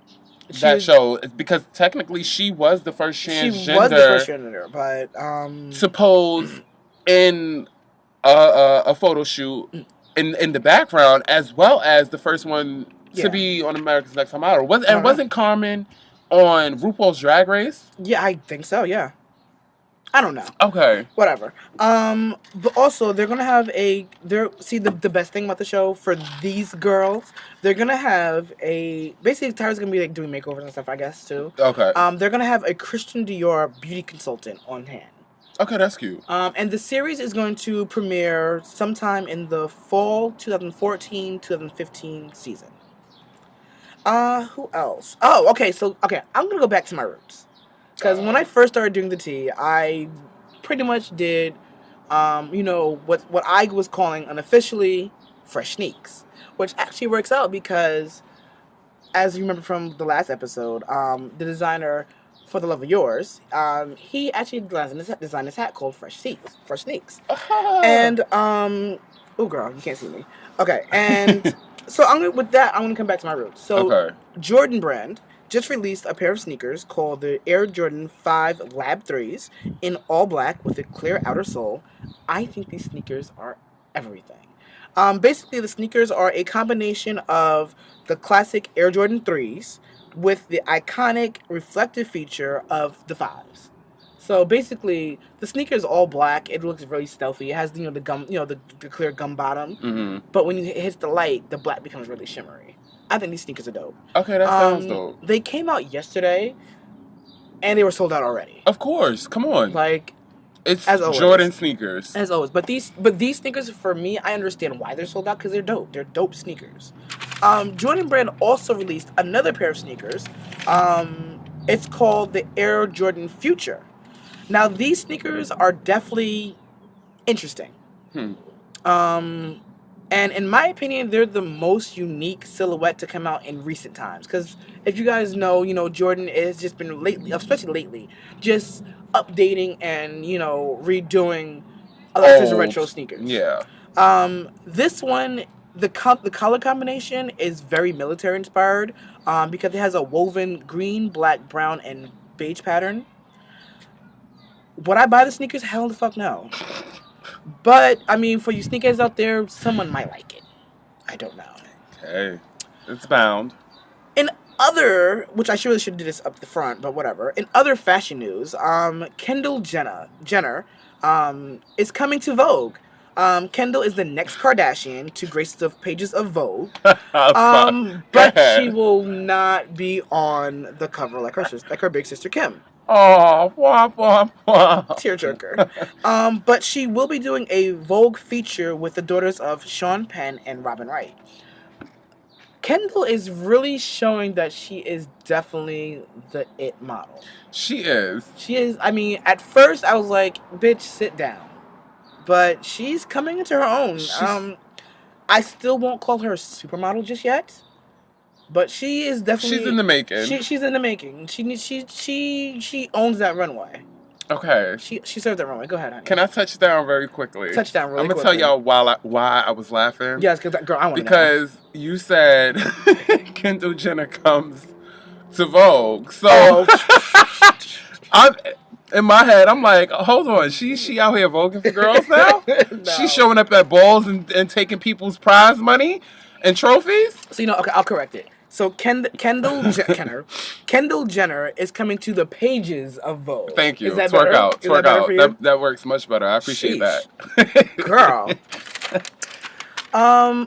Speaker 1: that show, because technically she was the first transgender.
Speaker 2: But
Speaker 1: suppose in a photo shoot in the background, as well as the first one to be on America's Next Top Model. Wasn't Carmen on RuPaul's Drag Race?
Speaker 2: Yeah, I think so. Yeah. I don't know.
Speaker 1: Okay.
Speaker 2: Whatever. But also they're gonna have the best thing about the show for these girls, they're gonna have basically Tyra's gonna be like doing makeovers and stuff, I guess, too.
Speaker 1: Okay.
Speaker 2: They're gonna have a Christian Dior beauty consultant on hand.
Speaker 1: Okay, that's cute.
Speaker 2: And the series is going to premiere sometime in the fall 2014-2015 season. Who else? Oh, okay, I'm gonna go back to my roots. Because when I first started doing the tea, I pretty much did, what I was calling unofficially fresh sneaks. Which actually works out because, as you remember from the last episode, the designer For the Love of Yours, he actually designed this hat called Fresh Sneaks. And, oh girl, you can't see me. Okay, and so I'm going to come back to my roots. So, Jordan Brand just released a pair of sneakers called the Air Jordan 5 Lab 3s in all black with a clear outer sole. I think these sneakers are everything. Basically, the sneakers are a combination of the classic Air Jordan 3s with the iconic reflective feature of the 5s. So basically, the sneaker is all black. It looks really stealthy. It has the gum, the clear gum bottom.
Speaker 1: Mm-hmm.
Speaker 2: But when it hits the light, the black becomes really shimmery. I think these sneakers are dope.
Speaker 1: Okay, that sounds dope.
Speaker 2: They came out yesterday, and they were sold out already.
Speaker 1: Of course, come on. It's as always. Jordan sneakers.
Speaker 2: As always, but these sneakers, for me, I understand why they're sold out because they're dope. They're dope sneakers. Jordan Brand also released another pair of sneakers. It's called the Air Jordan Future. Now, these sneakers are definitely interesting. And in my opinion, they're the most unique silhouette to come out in recent times. Because if you guys know, Jordan has just been lately, especially lately, just updating and, redoing a lot of his retro sneakers.
Speaker 1: Yeah.
Speaker 2: This one, the color combination is very military inspired because it has a woven green, black, brown, and beige pattern. Would I buy the sneakers? Hell the fuck no. But, I mean, for you sneakers out there, someone might like it. I don't know.
Speaker 1: Hey, it's bound.
Speaker 2: In Which I really should do this up the front, but whatever. In other fashion news, Kendall Jenner, is coming to Vogue. Kendall is the next Kardashian to grace the pages of Vogue. But she will not be on the cover like her big sister Kim.
Speaker 1: Oh, wah, wah, wah.
Speaker 2: Tearjerker. But she will be doing a Vogue feature with the daughters of Sean Penn and Robin Wright. Kendall is really showing that she is definitely the it model.
Speaker 1: She is.
Speaker 2: She is. I mean, at first I was like, bitch, sit down. But she's coming into her own. I still won't call her a supermodel just yet. But she is definitely...
Speaker 1: She's in the making.
Speaker 2: She's in the making. She owns that runway.
Speaker 1: Okay.
Speaker 2: She served that runway. Go ahead, honey.
Speaker 1: Can I touch down very quickly?
Speaker 2: Touch down really quickly.
Speaker 1: I'm going to tell y'all why I was laughing.
Speaker 2: Yes, because, girl, I want to know.
Speaker 1: Because you said Kendall Jenner comes to Vogue. So I'm in my head, I'm like, hold on. She out here voguing for girls now? No. She's showing up at balls and taking people's prize money and trophies?
Speaker 2: So, okay, I'll correct it. So Kendall Jenner is coming to the pages of Vogue.
Speaker 1: Thank you.
Speaker 2: Is that
Speaker 1: Twerk
Speaker 2: better?
Speaker 1: out.
Speaker 2: Is that better for you?
Speaker 1: That works much better. I appreciate that.
Speaker 2: Girl.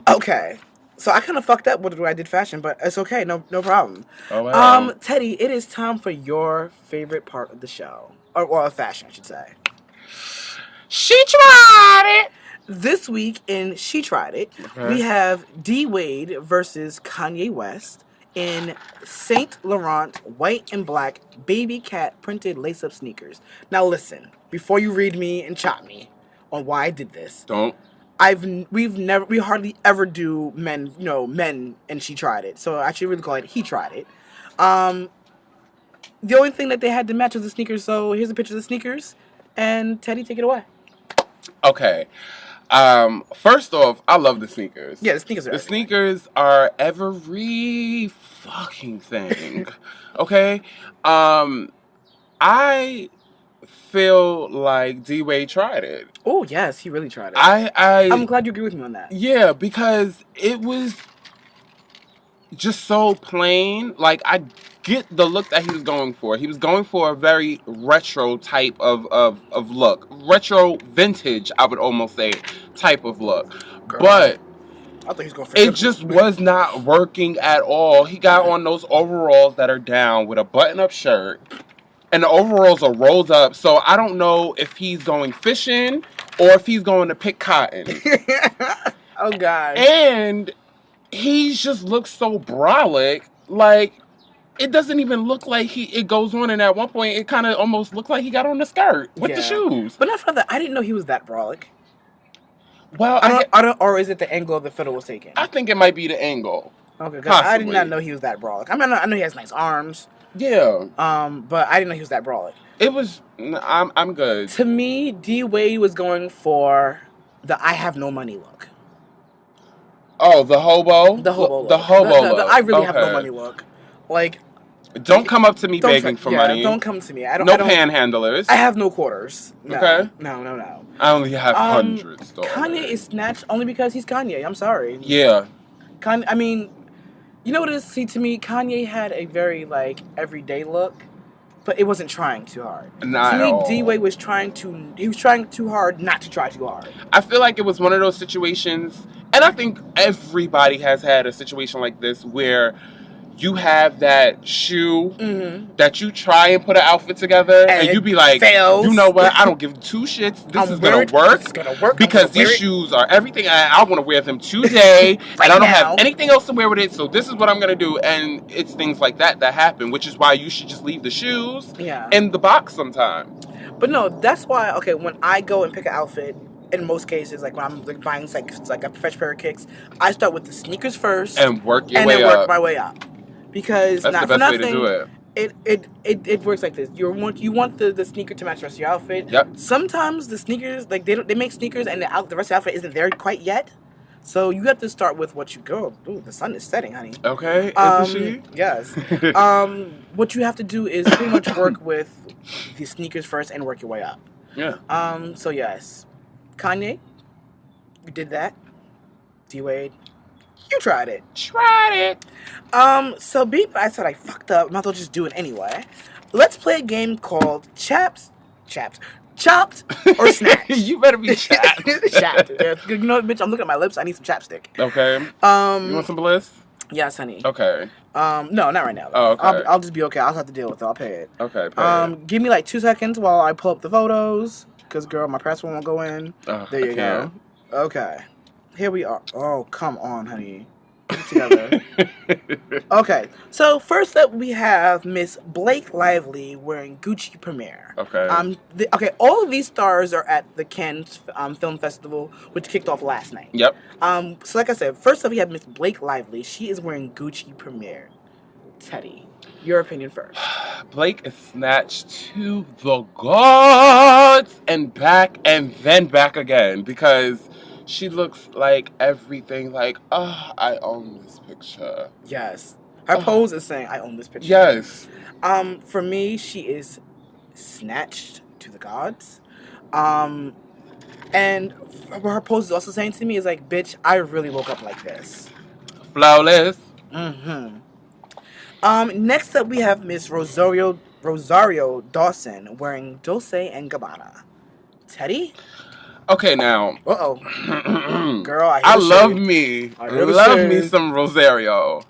Speaker 2: Okay. So I kind of fucked up with the way I did fashion, but it's okay. No problem.
Speaker 1: Oh, wow.
Speaker 2: Teddy, it is time for your favorite part of the show. Or fashion, I should say.
Speaker 1: She tried it.
Speaker 2: This week in She Tried It, we have D. Wade versus Kanye West in Saint Laurent white and black baby cat printed lace-up sneakers. Now listen, before you read me and chop me on why I did this.
Speaker 1: Don't.
Speaker 2: We hardly ever do men and She Tried It. So I actually really call it He Tried It. The only thing that they had to match was the sneakers. So here's a picture of the sneakers, and Teddy, take it away.
Speaker 1: Okay. First off, I love the sneakers.
Speaker 2: Yeah, the sneakers are
Speaker 1: The sneakers are every fucking thing. Okay? I feel like D-Wade tried it.
Speaker 2: Oh, yes, he really tried it.
Speaker 1: I'm
Speaker 2: glad you agree with me on that.
Speaker 1: Yeah, because it was just so plain. Like, I get the look that he was going for. He was going for a very retro type of look. Retro vintage, I would almost say, type of look. Girl, but
Speaker 2: I thought he was going for
Speaker 1: it just was not working at all. He got on those overalls that are down with a button-up shirt. And the overalls are rolled up. So I don't know if he's going fishing or if he's going to pick cotton.
Speaker 2: Oh, God.
Speaker 1: And he just looks so brolic. Like, it doesn't even look like it goes on, and at one point it kind of almost looked like he got on the skirt with the shoes.
Speaker 2: But not for that. I didn't know he was that brolic.
Speaker 1: Well,
Speaker 2: or is it the angle of the photo was taken?
Speaker 1: I think it might be the angle.
Speaker 2: Okay, because I did not know he was that brolic. I mean, I know he has nice arms.
Speaker 1: Yeah.
Speaker 2: But I didn't know he was that brolic.
Speaker 1: It was. I'm good.
Speaker 2: To me, D. Wade was going for the I have no money look.
Speaker 1: Oh, the hobo.
Speaker 2: The hobo look.
Speaker 1: The hobo look.
Speaker 2: I really have no money look. Like,
Speaker 1: don't come up to me begging for money.
Speaker 2: Don't come to me. I don't.
Speaker 1: No panhandlers.
Speaker 2: I have no quarters. No,
Speaker 1: okay.
Speaker 2: No.
Speaker 1: I only have hundreds.
Speaker 2: Kanye is snatched only because he's Kanye. I'm sorry.
Speaker 1: Yeah.
Speaker 2: I mean, you know what it is? See, to me, Kanye had a very everyday look, but it wasn't trying too hard.
Speaker 1: Not
Speaker 2: to me,
Speaker 1: at all.
Speaker 2: D-Wade was trying too hard not to try too hard.
Speaker 1: I feel like it was one of those situations, and I think everybody has had a situation like this where you have that shoe that you try and put an outfit together, and you be like,
Speaker 2: fails.
Speaker 1: You know what? I don't give two shits. This is gonna work.
Speaker 2: This is gonna work
Speaker 1: because these shoes are everything. I want to wear them today, and I don't have anything else to wear with it. So this is what I'm gonna do. And it's things like that happen, which is why you should just leave the shoes in the box sometime.
Speaker 2: But no, that's why. Okay, when I go and pick an outfit. In most cases, like when I'm buying a fresh pair of kicks, I start with the sneakers first
Speaker 1: and work
Speaker 2: then work my way up. Because
Speaker 1: that's
Speaker 2: not
Speaker 1: the best
Speaker 2: for nothing,
Speaker 1: way to do it.
Speaker 2: It works like this. You want the sneaker to match the rest of your outfit.
Speaker 1: Yep.
Speaker 2: Sometimes the sneakers they make sneakers and the rest of the outfit isn't there quite yet. So you have to start with what you go. Ooh, the sun is setting, honey.
Speaker 1: Okay. Isn't she?
Speaker 2: Yes. What you have to do is pretty much work with the sneakers first and work your way up.
Speaker 1: Yeah.
Speaker 2: So yes. Kanye, you did that. D-Wade, You tried it.
Speaker 1: Tried it.
Speaker 2: So being I said I fucked up, might as well just do it anyway. Let's play a game called Chopped or Snatched.
Speaker 1: You better be chapped.
Speaker 2: Chapped. You know, bitch, I'm looking at my lips. I need some chapstick.
Speaker 1: Okay. You want some bliss?
Speaker 2: Yes, honey.
Speaker 1: Okay.
Speaker 2: No, not right now.
Speaker 1: Oh, okay.
Speaker 2: I'll just be okay. I'll have to deal with it. I'll pay it.
Speaker 1: Okay, pay it.
Speaker 2: Give me like 2 seconds while I pull up the photos. Because, girl, my password won't go in. There you go. Okay. Here we are. Oh, come on, honey. Get it together. Okay. So, first up, we have Miss Blake Lively wearing Gucci Premiere.
Speaker 1: Okay.
Speaker 2: Okay, all of these stars are at the Cannes Film Festival, which kicked off last night.
Speaker 1: Yep.
Speaker 2: So, like I said, first up, we have Miss Blake Lively. She is wearing Gucci Premiere. Teddy, your opinion first.
Speaker 1: Blake is snatched to the gods and back and then back again because she looks like everything. Like, I own this picture.
Speaker 2: Yes. Her pose is saying, I own this picture.
Speaker 1: Yes.
Speaker 2: For me, she is snatched to the gods. And what her pose is also saying to me is like, bitch, I really woke up like this.
Speaker 1: Flawless.
Speaker 2: Mm-hmm. Next up, we have Miss Rosario Dawson wearing Dolce & Gabbana. Teddy?
Speaker 1: Okay, now.
Speaker 2: Uh-oh. Girl,
Speaker 1: I love me some Rosario.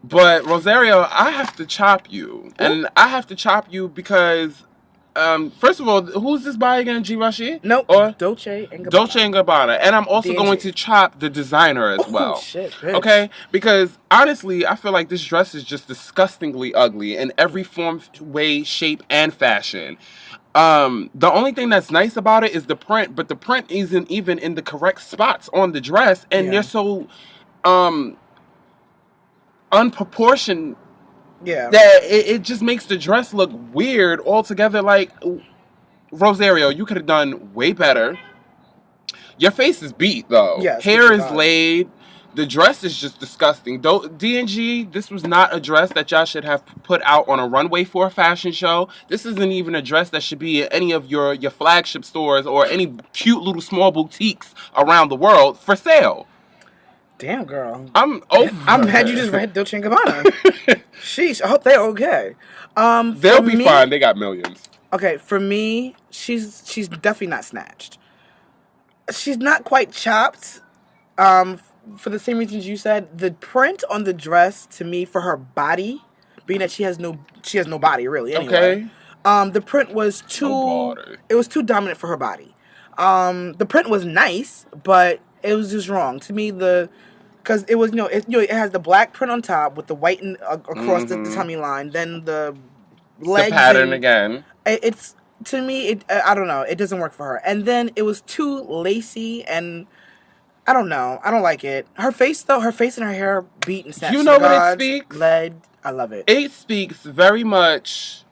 Speaker 1: But Rosario, I have to chop you. Ooh. And I have to chop you because, first of all, who's this by again? Givenchy?
Speaker 2: Nope. Or Dolce & Gabbana.
Speaker 1: Dolce & Gabbana. And I'm also going to chop the designer as well.
Speaker 2: Oh, shit, bitch.
Speaker 1: Okay? Because, honestly, I feel like this dress is just disgustingly ugly in every form, way, shape, and fashion. The only thing that's nice about it is the print, but the print isn't even in the correct spots on the dress. And they're so, unproportioned that it just makes the dress look weird altogether. Like, Rosario, you could have done way better. Your face is beat though. Yes, hair is laid. The dress is just disgusting. D&G, this was not a dress that y'all should have put out on a runway for a fashion show. This isn't even a dress that should be at any of your flagship stores or any cute little small boutiques around the world for sale.
Speaker 2: Damn, girl.
Speaker 1: I'm
Speaker 2: mad you just read Dolce & Gabbana. Sheesh, I hope they're okay.
Speaker 1: They'll be fine. They got millions.
Speaker 2: Okay, for me, she's definitely not snatched. She's not quite chopped. For the same reasons you said, the print on the dress to me for her body, being that she has no body really anyway. Okay. The print was too dominant for her body. The print was nice, but it was just wrong to me. Because it was, it has the black print on top with the white across the tummy line, then the legs.
Speaker 1: The pattern again.
Speaker 2: It's, to me, I don't know. It doesn't work for her. And then it was too lacy, and I don't know. I don't like it. Her face, though, and her hair beat and snatched.
Speaker 1: You know what it speaks?
Speaker 2: Lead. I love it.
Speaker 1: It speaks very much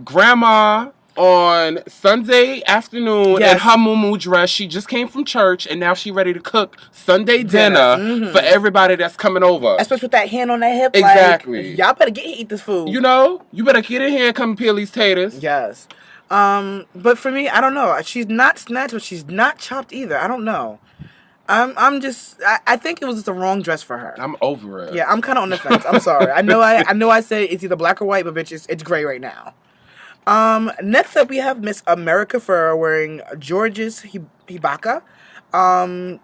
Speaker 1: grandma on Sunday afternoon in her muumuu dress. She just came from church and now she ready to cook Sunday dinner for everybody that's coming over.
Speaker 2: Especially with that hand on that hip.
Speaker 1: Exactly.
Speaker 2: Like, y'all better eat this food.
Speaker 1: You know, you better get in here and come and peel these taters.
Speaker 2: Yes. But for me, I don't know. She's not snatched, but she's not chopped either. I don't know. I think it was just the wrong dress for her.
Speaker 1: I'm over it.
Speaker 2: Yeah, I'm kind of on the fence. I'm sorry. I know I say it's either black or white, but bitch, it's gray right now. Next up we have Miss America Ferrera wearing George's Hibaka.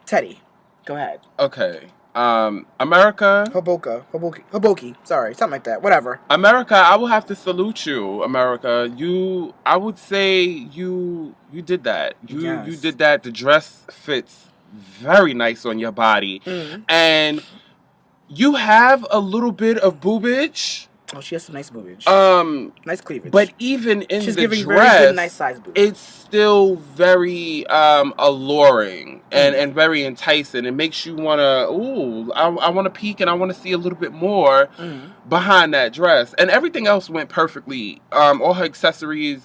Speaker 2: Teddy, go ahead.
Speaker 1: Okay. America.
Speaker 2: Hoboki. Sorry, something like that. Whatever.
Speaker 1: America, I will have to salute you, America. I would say you did that. You did that. The dress fits very nice on your body. And you have a little bit of boobage.
Speaker 2: Oh, she has some nice boobage. Nice cleavage.
Speaker 1: But even in
Speaker 2: She's
Speaker 1: the
Speaker 2: giving
Speaker 1: dress,
Speaker 2: very good, nice size boobage.
Speaker 1: It's still very alluring and very enticing. It makes you want to, I want to peek and I want to see a little bit more behind that dress. And everything else went perfectly. All her accessories,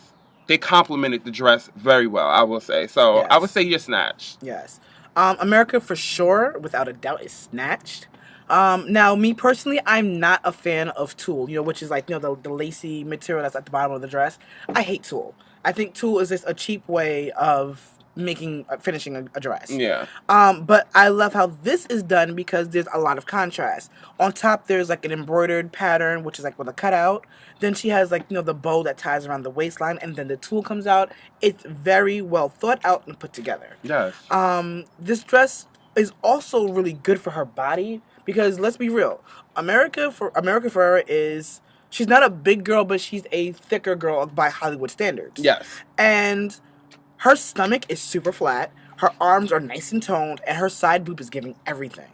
Speaker 1: they complemented the dress very well, I will say. So I would say you're snatched.
Speaker 2: Yes. America, for sure, without a doubt, is snatched. Now, me personally, I'm not a fan of tulle, which is like, the lacy material that's at the bottom of the dress. I hate tulle. I think tulle is just a cheap way of finishing a dress.
Speaker 1: Yeah.
Speaker 2: But I love how this is done because there's a lot of contrast. On top, there's like an embroidered pattern, which is like with a cutout. Then she has like, the bow that ties around the waistline, and then the tulle comes out. It's very well thought out and put together.
Speaker 1: Yes.
Speaker 2: This dress is also really good for her body because let's be real, America Ferrera is, she's not a big girl, but she's a thicker girl by Hollywood standards.
Speaker 1: Yes.
Speaker 2: And her stomach is super flat. Her arms are nice and toned, and her side boob is giving everything.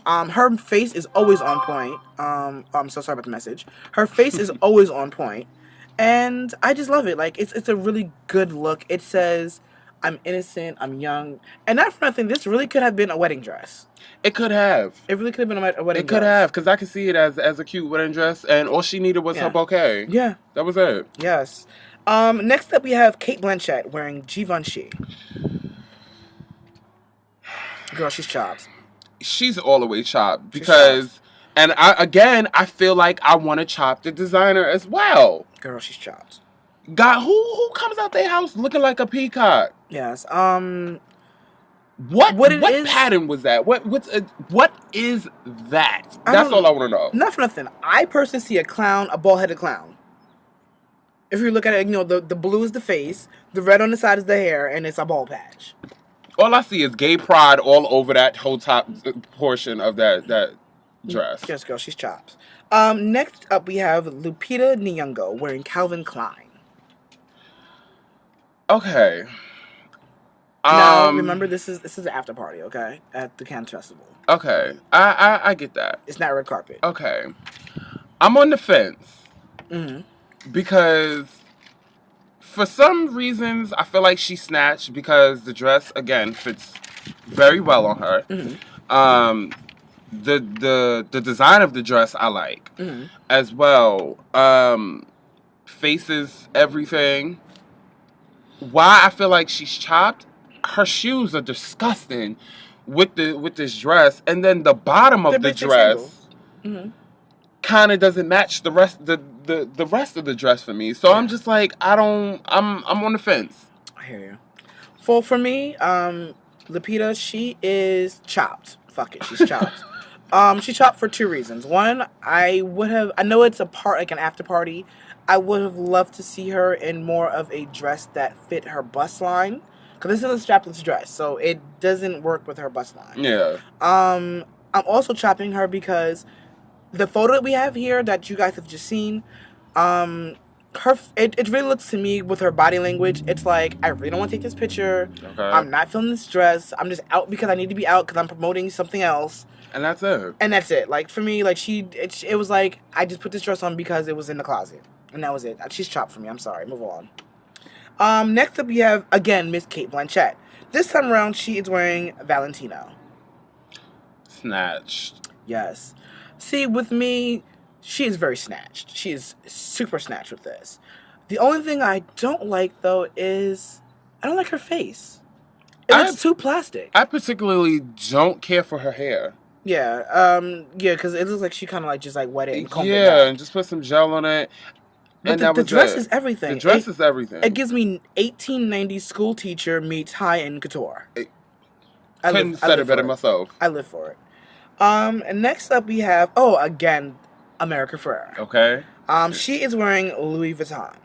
Speaker 2: Her face is always on point. I'm so sorry about the message. Her face is always on point, and I just love it. Like it's a really good look. It says, "I'm innocent. I'm young," and not for nothing. This really could have been a wedding dress.
Speaker 1: It could have.
Speaker 2: It really could have been a wedding dress.
Speaker 1: It could have, because I could see it as a cute wedding dress, and all she needed was her bouquet.
Speaker 2: Yeah.
Speaker 1: That was it.
Speaker 2: Yes. Next up, we have Cate Blanchett wearing Givenchy. Girl, she's chopped.
Speaker 1: She's all the way chopped because, and I feel like I want to chop the designer as well.
Speaker 2: Girl, she's chopped.
Speaker 1: God, who comes out their house looking like a peacock?
Speaker 2: Yes.
Speaker 1: What pattern was that? What is that? That's all I want to know.
Speaker 2: Not for nothing. I personally see a bald-headed clown. If you look at it, the blue is the face, the red on the side is the hair, and it's a bald patch.
Speaker 1: All I see is gay pride all over that whole top portion of that dress.
Speaker 2: Yes, girl, she's chopped. Next up, we have Lupita Nyong'o wearing Calvin Klein.
Speaker 1: Okay.
Speaker 2: Now, remember, this is the after party, okay? At the Cannes Festival.
Speaker 1: Okay. I get that.
Speaker 2: It's not red carpet.
Speaker 1: Okay. I'm on the fence.
Speaker 2: Mm-hmm.
Speaker 1: Because for some reasons, I feel like she snatched because the dress, again, fits very well on her.
Speaker 2: Mm-hmm.
Speaker 1: The design of the dress I like as well. Faces everything. Why I feel like she's chopped? Her shoes are disgusting with this dress, and then the bottom of the dress kind of doesn't match the rest the rest of the dress for me. So I'm just like, I'm on the fence.
Speaker 2: I hear you. For me, Lupita, she is chopped. Fuck it, she's chopped. She's chopped for two reasons. One, I know it's like an after party. I would have loved to see her in more of a dress that fit her bust line. Because this is a strapless dress, so it doesn't work with her bust line.
Speaker 1: Yeah.
Speaker 2: I'm also chopping her because the photo that we have here that you guys have just seen, it really looks to me with her body language, it's like, I really don't want to take this picture. Okay. I'm not filming this dress. I'm just out because I need to be out because I'm promoting something else.
Speaker 1: And that's it.
Speaker 2: And that's it. Like, for me, like, it was like, I just put this dress on because it was in the closet. And that was it. She's chopped for me. I'm sorry. Move on. Next up, we have, again, Miss Cate Blanchett. This time around, she is wearing Valentino.
Speaker 1: Snatched.
Speaker 2: Yes. See, with me, she is very snatched. She is super snatched with this. The only thing I don't like, though, is I don't like her face. It looks too plastic.
Speaker 1: I particularly don't care for her hair.
Speaker 2: Yeah, because it looks like she kind of like just like wet it and combed it
Speaker 1: back.
Speaker 2: Yeah,
Speaker 1: and just put some gel on it.
Speaker 2: But the dress is everything.
Speaker 1: The dress is everything.
Speaker 2: It gives me 1890s school teacher meets high-end couture.
Speaker 1: I couldn't said it better myself.
Speaker 2: I live for it. And next up we have, again, America Ferrera.
Speaker 1: Okay.
Speaker 2: She is wearing Louis Vuitton.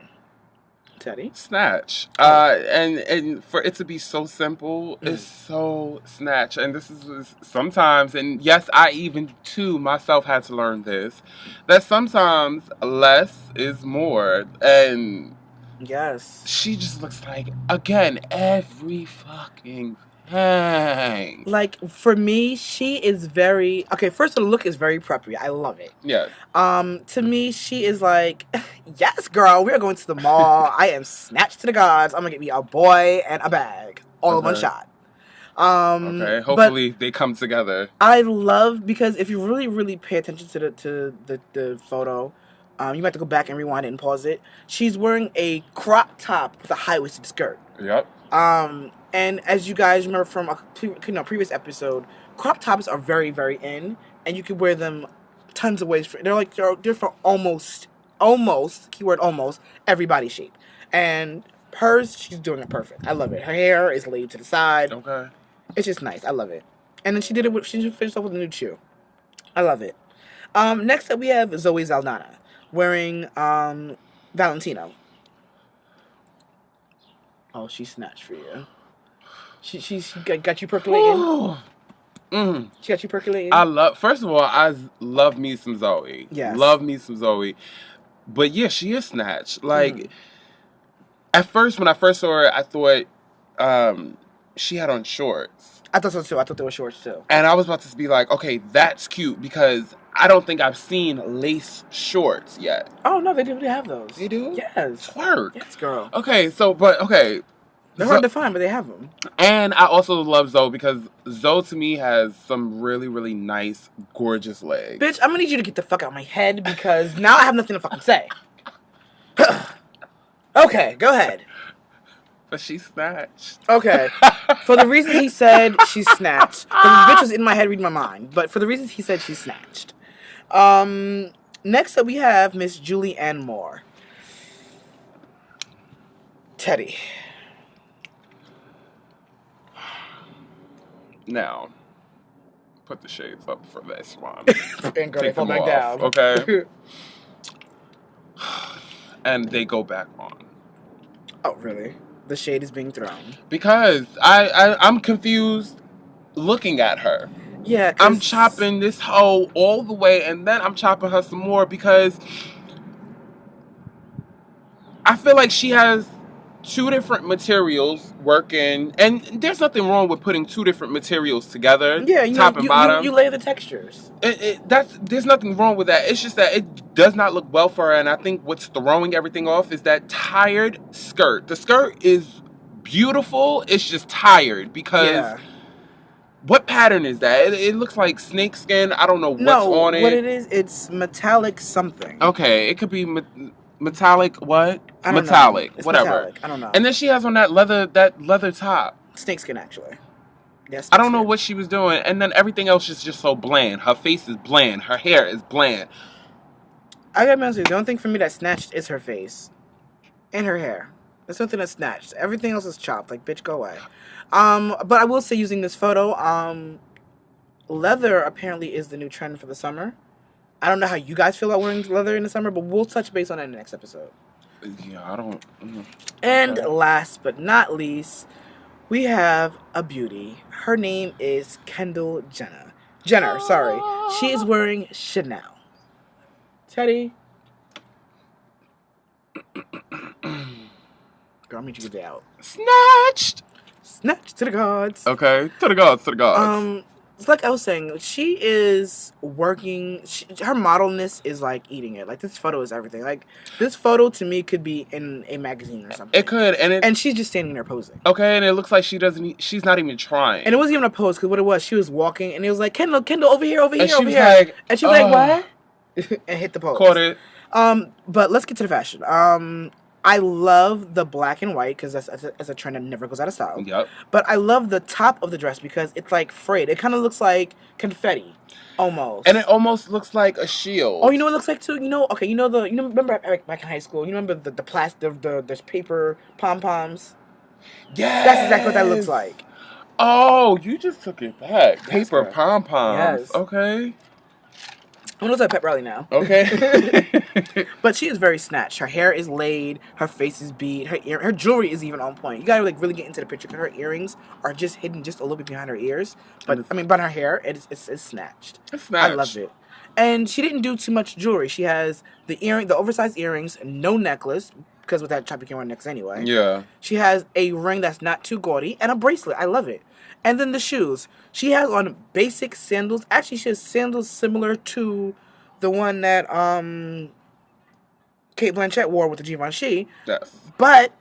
Speaker 2: Teddy?
Speaker 1: Snatch. And for it to be so simple, it's so snatch. And this is sometimes, and yes, I even too myself had to learn this, that sometimes less is more. And
Speaker 2: yes,
Speaker 1: she just looks like, again, every fucking thing.
Speaker 2: Like, for me, she is very, okay, first the look is very preppy. I love it.
Speaker 1: Yeah.
Speaker 2: To me, she is like, yes, girl, we're going to the mall. I am snatched to the gods. I'm gonna get me a boy and a bag all in one shot.
Speaker 1: Okay, hopefully they come together.
Speaker 2: I love, because if you really, really pay attention to the photo, you might have to go back and rewind it and pause it. She's wearing a crop top with a high-waisted skirt.
Speaker 1: Yep.
Speaker 2: And as you guys remember from a previous episode, crop tops are very, very in, and you can wear them tons of ways. They're for almost keyword almost every body shape. And Hers, she's doing it perfect. I love it. Her hair is laid to the side.
Speaker 1: Okay.
Speaker 2: It's just nice. I love it. And then she finished off with a new chew. I love it. Next up we have Zoe Saldana wearing Valentino. Oh, she snatched for you. She got you percolating. She got you percolating.
Speaker 1: First of all, I love me some Zoe.
Speaker 2: Yes.
Speaker 1: Love me some Zoe. But yeah, she is snatched. Like, at first, when I first saw her, I thought she had on shorts.
Speaker 2: I thought so too. I thought they were shorts too.
Speaker 1: And I was about to be like, okay, that's cute, because I don't think I've seen lace shorts yet.
Speaker 2: Oh no, they do have those.
Speaker 1: They do?
Speaker 2: Yes.
Speaker 1: Twerk.
Speaker 2: Yes, girl.
Speaker 1: Okay,
Speaker 2: they're hard to find, but they have them.
Speaker 1: And I also love Zoe because Zoe to me has some really, really nice, gorgeous legs.
Speaker 2: Bitch, I'm gonna need you to get the fuck out of my head because now I have nothing to fucking say. Okay, go ahead.
Speaker 1: But she snatched.
Speaker 2: Okay. For the reasons he said, she snatched. Because the bitch was in my head reading my mind. But for the reasons he said, she snatched. Next up we have Miss Julie Ann Moore. Teddy.
Speaker 1: Now, put the shades up for this one.
Speaker 2: And girl, they
Speaker 1: Take
Speaker 2: fall
Speaker 1: them
Speaker 2: back
Speaker 1: off,
Speaker 2: down.
Speaker 1: Okay? And they go back on.
Speaker 2: Oh, really? The shade is being thrown.
Speaker 1: Because I'm confused looking at her.
Speaker 2: Yeah,
Speaker 1: I'm chopping this hoe all the way, and then I'm chopping her some more because I feel like she has two different materials working, and there's nothing wrong with putting two different materials together.
Speaker 2: Yeah,
Speaker 1: top and bottom.
Speaker 2: You lay the textures.
Speaker 1: There's nothing wrong with that. It's just that it does not look well for her, and I think what's throwing everything off is that tired skirt. The skirt is beautiful. It's just tired because what pattern is that? It looks like snake skin. I don't know what's on it.
Speaker 2: What it is, it's metallic something.
Speaker 1: Okay, it could be metallic what?
Speaker 2: I don't
Speaker 1: metallic,
Speaker 2: know. It's
Speaker 1: whatever.
Speaker 2: Metallic. I don't know.
Speaker 1: And then she has on that leather top.
Speaker 2: Snakeskin, actually. Yes.
Speaker 1: I don't know what she was doing, and then everything else is just so bland. Her face is bland. Her hair is bland.
Speaker 2: I gotta be honest with you. The only thing for me that snatched is her face and her hair. There's nothing that snatched. Everything else is chopped. Like, bitch, go away. But I will say, using this photo, leather apparently is the new trend for the summer. I don't know how you guys feel about wearing leather in the summer, but we'll touch base on that in the next episode.
Speaker 1: Yeah, I don't.
Speaker 2: And last but not least, we have a beauty. Her name is Kendall Jenner. Sorry. She is wearing Chanel. Teddy. Girl, I need you to get out.
Speaker 1: Snatched
Speaker 2: to the gods.
Speaker 1: Okay, to the gods.
Speaker 2: It's like I was saying, she is working. Her modelness is like eating it. Like, this photo is everything. Like, this photo to me could be in a magazine or something.
Speaker 1: It could,
Speaker 2: and she's just standing there posing.
Speaker 1: Okay, and it looks like she's not even trying.
Speaker 2: And it wasn't even a pose, because what it was, she was walking, and it was like, Kendall, over here,
Speaker 1: and she was
Speaker 2: here.
Speaker 1: like,
Speaker 2: and she was like, what? And hit the pose.
Speaker 1: Caught it.
Speaker 2: But let's get to the fashion. I love the black and white because that's a trend that never goes out of style.
Speaker 1: Yep.
Speaker 2: But I love the top of the dress because it's like frayed. It kind of looks like confetti, almost.
Speaker 1: And it almost looks like a shield.
Speaker 2: Oh, you know what it looks like too? Remember back in high school? You remember the plastic, there's paper pom poms.
Speaker 1: Yeah.
Speaker 2: That's exactly what that looks like.
Speaker 1: Oh, you just took it back.
Speaker 2: Yes,
Speaker 1: Paper
Speaker 2: girl.
Speaker 1: pom poms.
Speaker 2: Yes.
Speaker 1: Okay.
Speaker 2: I'm gonna say pep rally now.
Speaker 1: Okay.
Speaker 2: But she is very snatched. Her hair is laid. Her face is beat. Her jewelry is even on point. You gotta like really get into the picture because her earrings are just hidden just a little bit behind her ears. But her hair it's snatched.
Speaker 1: It's snatched.
Speaker 2: I love it. And she didn't do too much jewelry. She has the oversized earrings, no necklace because with that chop you can't wear a necklace anyway.
Speaker 1: Yeah.
Speaker 2: She has a ring that's not too gaudy and a bracelet. I love it. And then the shoes. She has on basic sandals. Actually, she has sandals similar to the one that Kate Blanchett wore with the Givenchy.
Speaker 1: Yes.
Speaker 2: But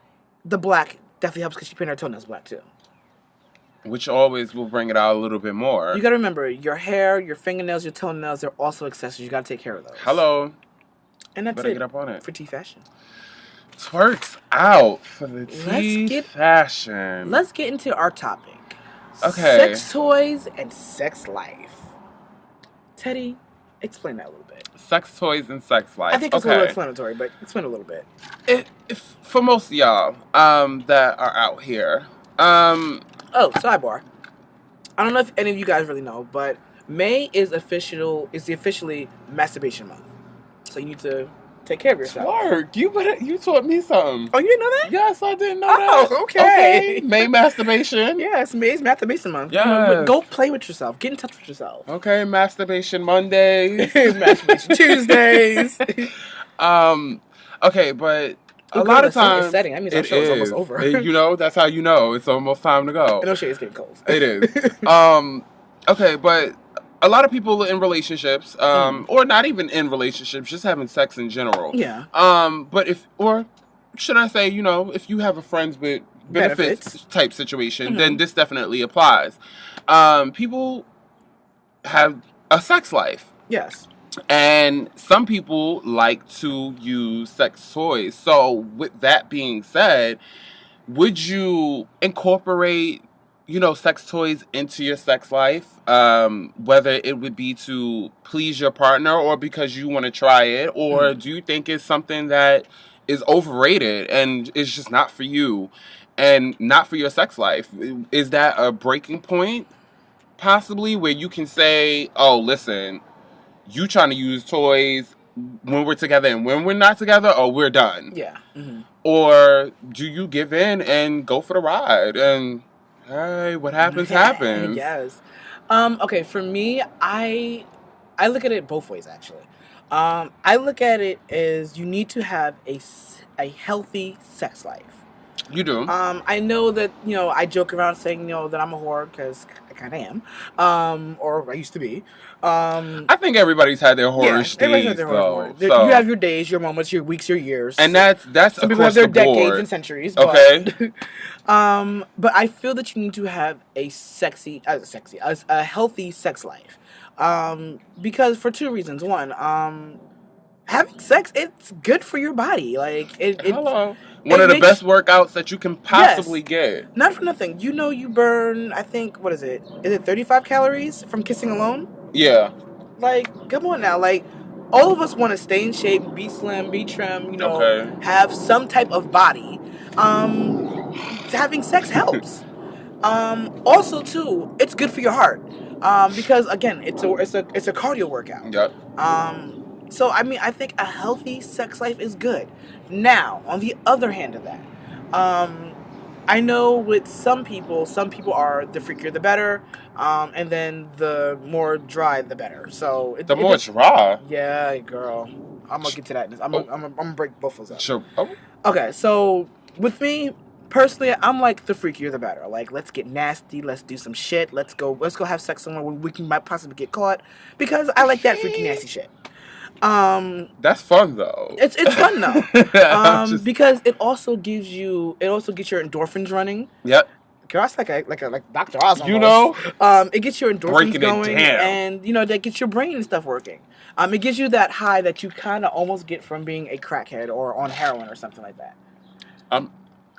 Speaker 2: the black definitely helps because she painted her toenails black too.
Speaker 1: Which always will bring it out a little bit more.
Speaker 2: You gotta remember, your hair, your fingernails, your toenails, they're also accessories. You gotta take care of those.
Speaker 1: Hello.
Speaker 2: And that's
Speaker 1: Better
Speaker 2: it
Speaker 1: get up on it.
Speaker 2: for tea fashion.
Speaker 1: Twerks out for the tea fashion.
Speaker 2: Let's get into our topic.
Speaker 1: Okay.
Speaker 2: Sex toys and sex life. Teddy, Explain that a little bit.
Speaker 1: Sex toys and sex life.
Speaker 2: I think it's a little explanatory, but explain a little bit.
Speaker 1: For most of y'all that are out here.
Speaker 2: Oh, sidebar. I don't know if any of you guys really know, but May is officially masturbation month. So you need to take care of yourself.
Speaker 1: Twerk, you taught me something.
Speaker 2: Oh, you didn't know that?
Speaker 1: Yes, I didn't know that.
Speaker 2: Oh, okay.
Speaker 1: May masturbation.
Speaker 2: Yes, May's masturbation month.
Speaker 1: Yes.
Speaker 2: Go play with yourself. Get in touch with yourself.
Speaker 1: Okay, masturbation Mondays.
Speaker 2: Masturbation Tuesdays.
Speaker 1: Okay, but a
Speaker 2: Okay,
Speaker 1: lot of
Speaker 2: the sun is
Speaker 1: times
Speaker 2: setting. That means our show is almost over.
Speaker 1: You know, that's how you know it's almost time to go.
Speaker 2: I know shit is getting cold.
Speaker 1: It is. Okay, but a lot of people in relationships, or not even in relationships, just having sex in general.
Speaker 2: Yeah.
Speaker 1: But or should I say, if you have a friends with benefits type situation, then this definitely applies. People have a sex life.
Speaker 2: Yes.
Speaker 1: And some people like to use sex toys. So with that being said, would you incorporate, sex toys into your sex life? Whether it would be to please your partner or because you want to try it, or do you think it's something that is overrated and it's just not for you and not for your sex life? Is that a breaking point possibly where you can say, oh, listen, you trying to use toys when we're together and when we're not together, or we're done?
Speaker 2: Yeah. Mm-hmm.
Speaker 1: Or do you give in and go for the ride and, hey, what happens, happens?
Speaker 2: Yes. Okay, for me, I look at it both ways, actually. I look at it as you need to have a healthy sex life.
Speaker 1: You do.
Speaker 2: I know that, I joke around saying, that I'm a whore, because I kind of am. Or I used to be.
Speaker 1: I think everybody's had their whorish days, though.
Speaker 2: So. You have your days, your moments, your weeks, your years.
Speaker 1: And that's
Speaker 2: some people have their decades and centuries.
Speaker 1: Okay.
Speaker 2: But I feel that you need to have a healthy sex life. Because for two reasons. One, having sex, it's good for your body. Like
Speaker 1: Hello. One of the best workouts that you can possibly get.
Speaker 2: Not for nothing. You burn, I think, what is it? Is it 35 calories from kissing alone?
Speaker 1: Yeah.
Speaker 2: Like, come on now. Like, all of us want to stay in shape, be slim, be trim, have some type of body. Having sex helps. Also, too, it's good for your heart. Because, again, it's a cardio workout.
Speaker 1: Yep.
Speaker 2: So, I think a healthy sex life is good. Now, on the other hand of that, I know with some people are the freakier the better, and then the more dry the better. So
Speaker 1: the more dry?
Speaker 2: Yeah, girl. I'm going to get to that. I'm going to break both of those up.
Speaker 1: Sure. Oh.
Speaker 2: Okay, so with me, personally, I'm like the freakier the better. Like, let's get nasty, let's do some shit, let's go have sex somewhere where we might possibly get caught, because I like that freaky nasty shit.
Speaker 1: That's fun though.
Speaker 2: It's fun though. Because it also gets your endorphins running.
Speaker 1: Yep.
Speaker 2: Girl, that's like Dr. Oz almost. It gets your endorphins going, and that gets your brain and stuff working. It gives you that high that you kind of almost get from being a crackhead or on heroin or something like that.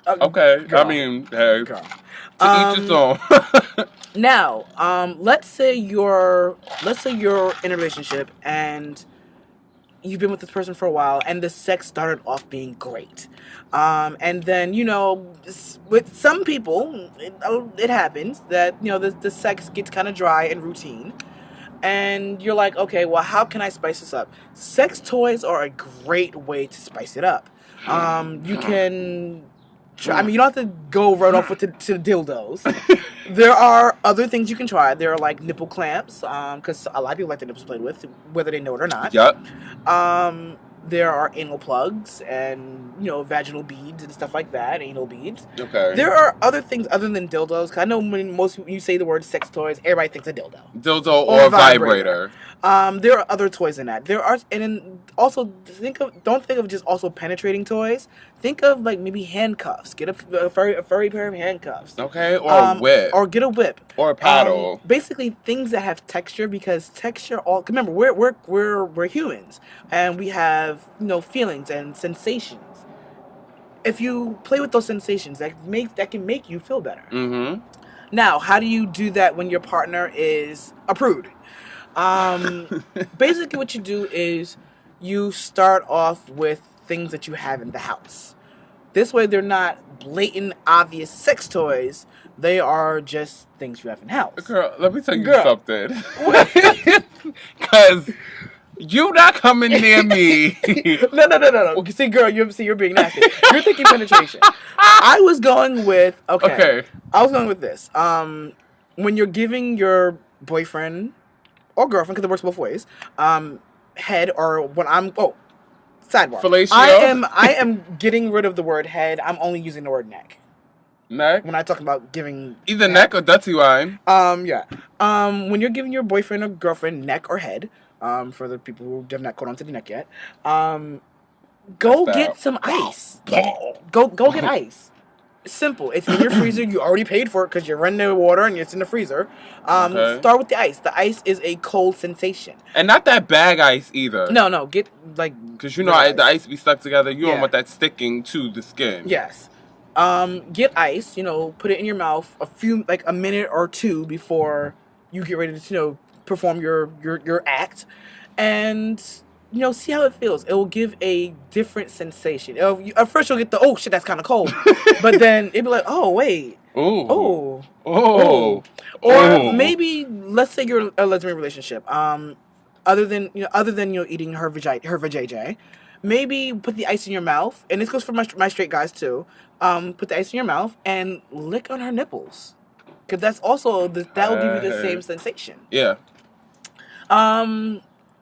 Speaker 1: Okay.
Speaker 2: Girl.
Speaker 1: I mean, hey,
Speaker 2: girl.
Speaker 1: To each his own.
Speaker 2: Now, let's say you're in a relationship and you've been with this person for a while, and the sex started off being great. And then, with some people, it happens that, the sex gets kind of dry and routine. And you're like, okay, well, how can I spice this up? Sex toys are a great way to spice it up. You can... you don't have to go right off to the dildos. There are other things you can try. There are like nipple clamps, because a lot of people like their nipples played with, whether they know it or not.
Speaker 1: Yep.
Speaker 2: There are anal plugs and, vaginal beads and stuff like that, anal beads.
Speaker 1: Okay.
Speaker 2: There are other things other than dildos, because I know when most you say the word sex toys, everybody thinks a dildo.
Speaker 1: Dildo or vibrator.
Speaker 2: There are other toys in that. There are, and then also don't think of just also penetrating toys. Think of like maybe handcuffs. Get a furry pair of handcuffs.
Speaker 1: Okay, or a whip.
Speaker 2: Or get a whip.
Speaker 1: Or a paddle.
Speaker 2: Basically things that have texture, because texture remember we're humans and we have feelings and sensations. If you play with those sensations, that can make you feel better.
Speaker 1: Mm-hmm.
Speaker 2: Now, how do you do that when your partner is a prude? Basically, what you do is you start off with things that you have in the house. This way, they're not blatant, obvious sex toys. They are just things you have in the house.
Speaker 1: Girl, let me tell you
Speaker 2: Girl.
Speaker 1: something. Because you not coming near me.
Speaker 2: No. See, girl, you're being nasty. You're thinking penetration. I was going with I was going with this. When you're giving your boyfriend or girlfriend, because it works both ways, head, or when sidebar.
Speaker 1: Fellatio?
Speaker 2: I am getting rid of the word head. I'm only using the word neck.
Speaker 1: Neck?
Speaker 2: When I talk about giving
Speaker 1: either neck or dirty wine.
Speaker 2: Yeah. When you're giving your boyfriend or girlfriend neck or head, for the people who have not caught on to the neck yet, go get some ice. Go get ice. It's simple. It's in your freezer. You already paid for it because you're running the water and it's in the freezer. Start with the ice. The ice is a cold sensation.
Speaker 1: And not that bag ice either.
Speaker 2: No. Get like...
Speaker 1: Because the ice be stuck together. You don't want that sticking to the skin.
Speaker 2: Yes. Get ice, put it in your mouth a minute or two before you get ready to, perform your act. And, see how it feels. It will give a different sensation. At first you'll get the, oh shit, that's kind of cold. But then it'll be like, oh, wait.
Speaker 1: Ooh.
Speaker 2: Oh. Or maybe, let's say you're a lesbian relationship. Other than eating her vajayjay, maybe put the ice in your mouth, and this goes for my straight guys too. Put the ice in your mouth and lick on her nipples, because that's also that will give you the same sensation.
Speaker 1: Yeah.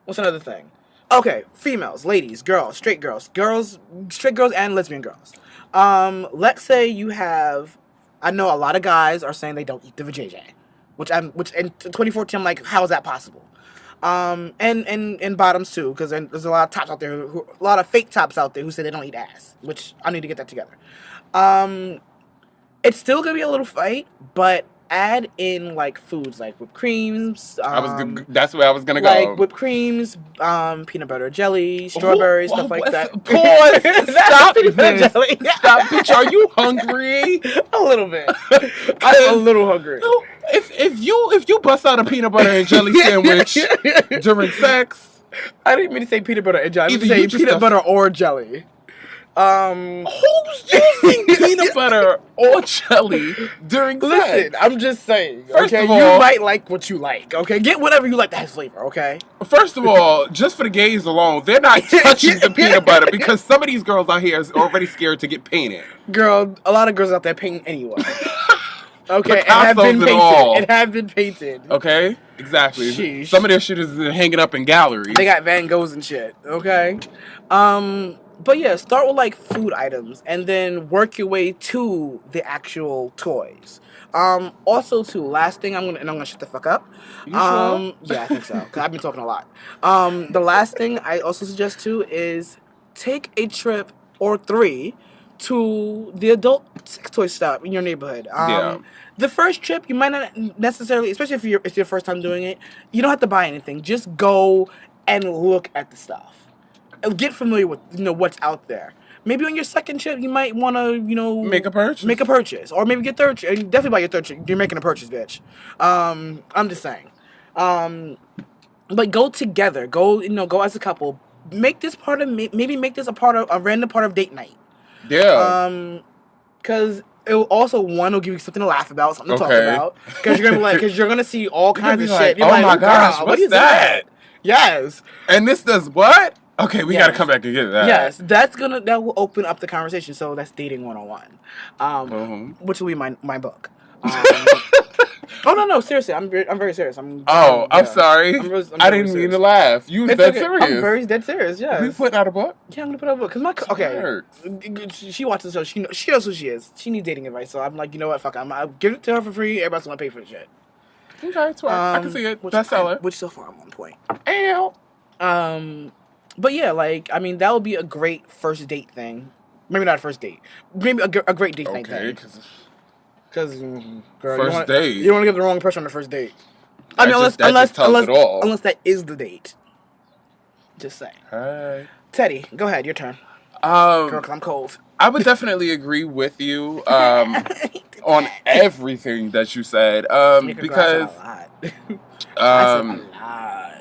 Speaker 2: What's another thing? Okay, females, ladies, girls, straight girls, straight girls and lesbian girls. Let's say you have. I know a lot of guys are saying they don't eat the vajayjay, which in 2014 I'm like, how is that possible? And bottoms too, because there's a lot of tops out there, a lot of fake tops out there who say they don't eat ass, which I need to get that together. It's still gonna be a little fight, but add in like foods like whipped creams.
Speaker 1: That's where I was gonna go.
Speaker 2: Like whipped creams, peanut butter jelly, strawberries, stuff like that.
Speaker 1: Pause. Stop this. Stop, bitch. Are you hungry?
Speaker 2: A little bit. I'm a little hungry.
Speaker 1: If you bust out a peanut butter and jelly sandwich during sex,
Speaker 2: I didn't mean to say peanut butter and jelly. I meant to say peanut butter or jelly.
Speaker 1: Who's using peanut butter or jelly during sex?
Speaker 2: Listen, I'm just saying.
Speaker 1: First
Speaker 2: of all, you might like what you like. Okay, get whatever you like that has flavor. Okay.
Speaker 1: First of all, just for the gays alone, they're not touching the peanut butter because some of these girls out here is already scared to get painted.
Speaker 2: Girl, a lot of girls out there paint anyway. Okay,
Speaker 1: it have been painted.
Speaker 2: It have been painted.
Speaker 1: Okay, exactly.
Speaker 2: Sheesh.
Speaker 1: Some of their shit is hanging up in galleries.
Speaker 2: They got Van Goghs and shit. Okay. But yeah, start with like food items and then work your way to the actual toys. Also too, last thing I'm gonna shut the fuck up.
Speaker 1: You sure?
Speaker 2: Yeah, I think so. Cause I've been talking a lot. The last thing I also suggest too is take a trip or 3 to the adult sex toy shop in your neighborhood. The first trip you might not necessarily, especially if it's your first time doing it, you don't have to buy anything. Just go and look at the stuff. Get familiar with what's out there. Maybe on your second trip you might want to make a purchase, or maybe get third. Definitely buy your third trip. You're making a purchase, bitch. I'm just saying. But go together. Go as a couple. Make this part of maybe make this a random part of date night.
Speaker 1: Yeah.
Speaker 2: Because it will also will give you something to laugh about, something to talk about. Because you're gonna see all kinds of shit.
Speaker 1: You're my gosh, what's that?
Speaker 2: Yes.
Speaker 1: And this does what? Okay, we gotta come back and get that.
Speaker 2: Yes, that will open up the conversation. So that's dating 101, which will be my book. Oh no, seriously, I'm very serious. I'm
Speaker 1: sorry. I didn't mean to laugh. You was dead serious.
Speaker 2: I'm very dead serious. Yeah.
Speaker 1: We putting out a book?
Speaker 2: Yeah, I'm gonna put out a book because she watches the show. She knows who she is. She needs dating advice. So I'm like, you know what? Fuck, I'll give it to her for free. Everybody's gonna pay for the shit.
Speaker 1: Okay, it's right. I can see it. Bestseller.
Speaker 2: Which so far I'm on point.
Speaker 1: Ow.
Speaker 2: But yeah, that would be a great first date thing. Maybe not a first date. Maybe a great date night thing. Because, girl,
Speaker 1: first date.
Speaker 2: You don't want to give the wrong impression on the first date. I mean, unless that is the date. Just saying.
Speaker 1: Hi.
Speaker 2: Teddy, go ahead. Your turn. Girl, because I'm cold.
Speaker 1: I would definitely agree with you on everything that you said. Because
Speaker 2: that's a lot.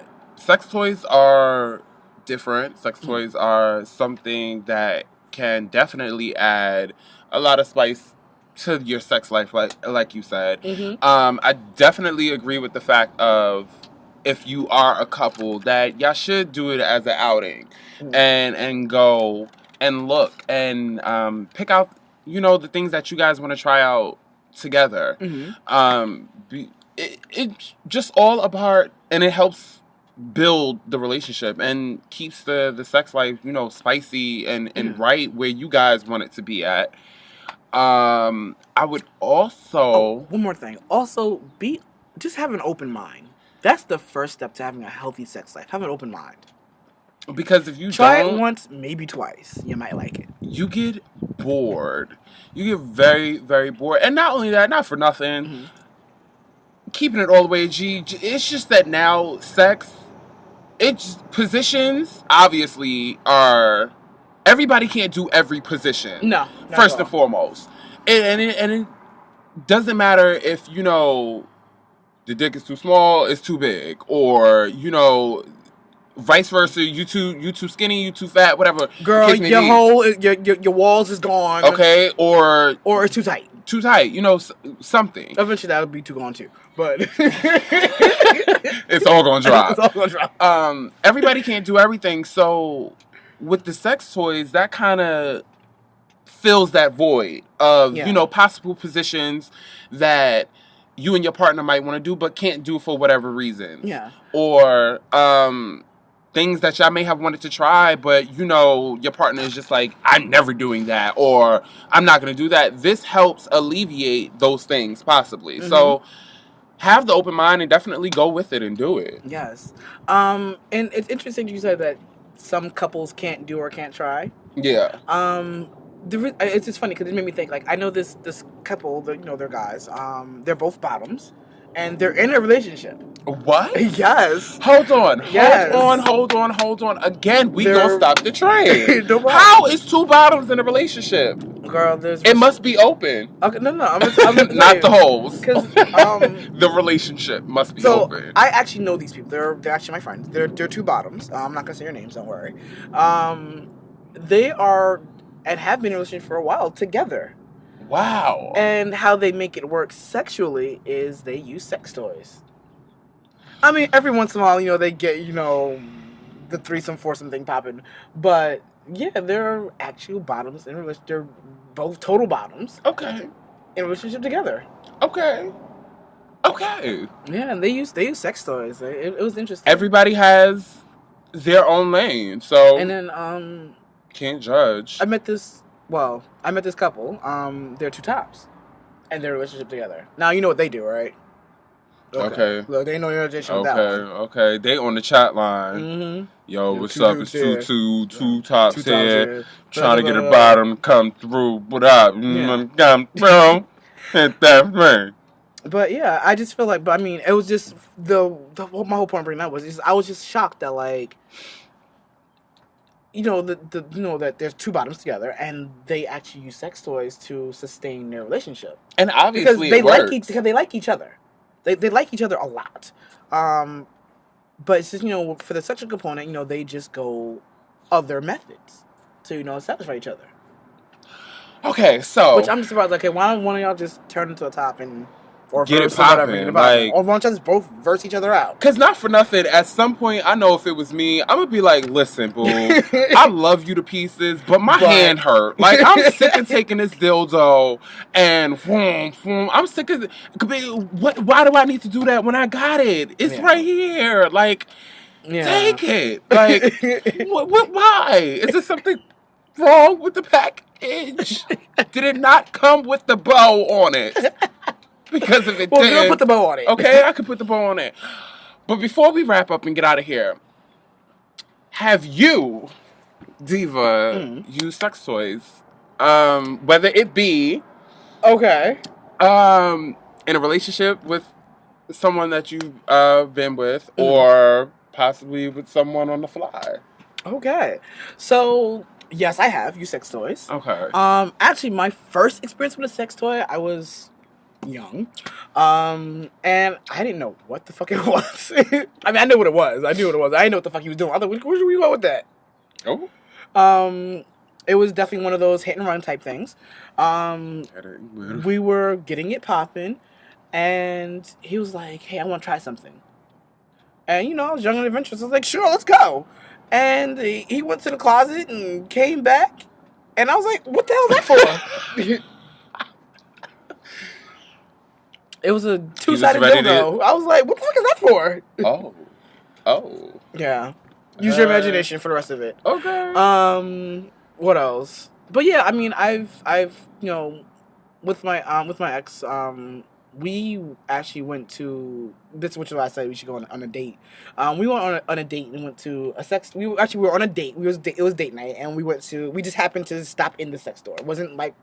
Speaker 1: sex toys are different. Sex toys are something that can definitely add a lot of spice to your sex life, like you said. I definitely agree with the fact of if you are a couple that y'all should do it as an outing, and go and look and pick out the things that you guys want to try out together. It's just all about, and it helps build the relationship and keeps the sex life spicy and right where you guys want it to be at. I would also
Speaker 2: one more thing. Also, just have an open mind. That's the first step to having a healthy sex life. Have an open mind.
Speaker 1: Because if you
Speaker 2: try it once, maybe twice, you might like it.
Speaker 1: You get bored. You get very, very bored. And not only that, not for nothing, keeping it all the way G, it's just that now sex, positions obviously are, everybody can't do every position.
Speaker 2: No.
Speaker 1: First and foremost. And it doesn't matter if, the dick is too small, it's too big, or, vice versa, you too skinny, you too fat, whatever.
Speaker 2: Girl, your walls is gone.
Speaker 1: Okay, or
Speaker 2: it's too tight.
Speaker 1: Too tight, something.
Speaker 2: Eventually that would be too gone too, but
Speaker 1: it's all gonna drop.
Speaker 2: It's all gonna drop.
Speaker 1: Everybody can't do everything, so with the sex toys, that kind of fills that void of possible positions that you and your partner might want to do but can't do for whatever reason.
Speaker 2: Yeah.
Speaker 1: Or things that y'all may have wanted to try, but your partner is just like, I'm never doing that, or I'm not going to do that. This helps alleviate those things possibly. So have the open mind and definitely go with it and do it.
Speaker 2: Yes. And it's interesting you said that some couples can't do or can't try.
Speaker 1: Yeah.
Speaker 2: It's just funny because it made me think, like, I know this couple, they're guys, they're both bottoms, and they're in a relationship.
Speaker 1: What?
Speaker 2: Yes.
Speaker 1: Hold on.
Speaker 2: Yes.
Speaker 1: Hold on. Again, we gonna stop the train.
Speaker 2: No,
Speaker 1: how is two bottoms in a relationship?
Speaker 2: Girl,
Speaker 1: it must be open.
Speaker 2: Okay, no. I'm
Speaker 1: not the holes.
Speaker 2: Because
Speaker 1: the relationship must be open.
Speaker 2: I actually know these people. They're actually my friends. They're two bottoms. I'm not gonna say your names. Don't worry. They are and have been in a relationship for a while together.
Speaker 1: Wow.
Speaker 2: And how they make it work sexually is they use sex toys. I mean, every once in a while, they get, the threesome, foursome thing popping. But, yeah, they're actual bottoms in a relationship. They're both total bottoms.
Speaker 1: Okay.
Speaker 2: In a relationship together.
Speaker 1: Okay.
Speaker 2: Yeah, and they use sex toys. It was interesting.
Speaker 1: Everybody has their own lane, so...
Speaker 2: And then,
Speaker 1: can't judge.
Speaker 2: I met this couple. They're two tops, and they're in a relationship together. Now you know what they do, right?
Speaker 1: Okay.
Speaker 2: Look, they know your relationship.
Speaker 1: Okay. They on the chat line. Yo, what's up? It's two tops here. Trying to get a bottom to come through. What up? Come through. Hit that thing.
Speaker 2: But yeah, I just feel like. But I mean, it was just my whole point of bringing that was I was just shocked that like. That there's two bottoms together, and they actually use sex toys to sustain their relationship.
Speaker 1: And obviously,
Speaker 2: because they like each other. They like each other a lot. But it's just for the sexual component, they just go other methods to satisfy each other.
Speaker 1: Okay, so
Speaker 2: which I'm just surprised. Okay, why don't one of y'all just turn into a top and. Or
Speaker 1: get it popping, like,
Speaker 2: or why don't you just both verse each other out?
Speaker 1: Cause not for nothing, at some point, I know if it was me, I'm gonna be like, listen, boo, I love you to pieces, but my hand hurt. Like, I'm sick of taking this dildo and I'm sick of why do I need to do that when I got it? It's right here. Like, take it. Like, why? Is there something wrong with the package? Did it not come with the bow on it? Because if it did,
Speaker 2: we'll put the bow on it.
Speaker 1: Okay, I could put the bow on it. But before we wrap up and get out of here, have you, Diva, used sex toys? Whether it be in a relationship with someone that you've been with, or possibly with someone on the fly.
Speaker 2: Okay, so yes, I have used sex toys.
Speaker 1: Okay.
Speaker 2: Actually, my first experience with a sex toy, I was young. And I didn't know what the fuck it was. I mean, I knew what it was. I didn't know what the fuck he was doing. I thought, where should we go with that?
Speaker 1: Oh.
Speaker 2: It was definitely one of those hit and run type things. We were getting it popping, and he was like, "Hey, I want to try something." And I was young and adventurous. I was like, "Sure, let's go." And he went to the closet and came back, and I was like, "What the hell is that for?" It was a 2-sided dildo. I was like, "What the fuck is that for?"
Speaker 1: Oh.
Speaker 2: Yeah. Use your imagination for the rest of it.
Speaker 1: Okay.
Speaker 2: What else? But yeah, I mean, I've with my ex, we actually went to this, which is why I said we should go on a date. We went on a date and went to a sex. We were on a date. It was date night, and we just happened to stop in the sex store. It wasn't like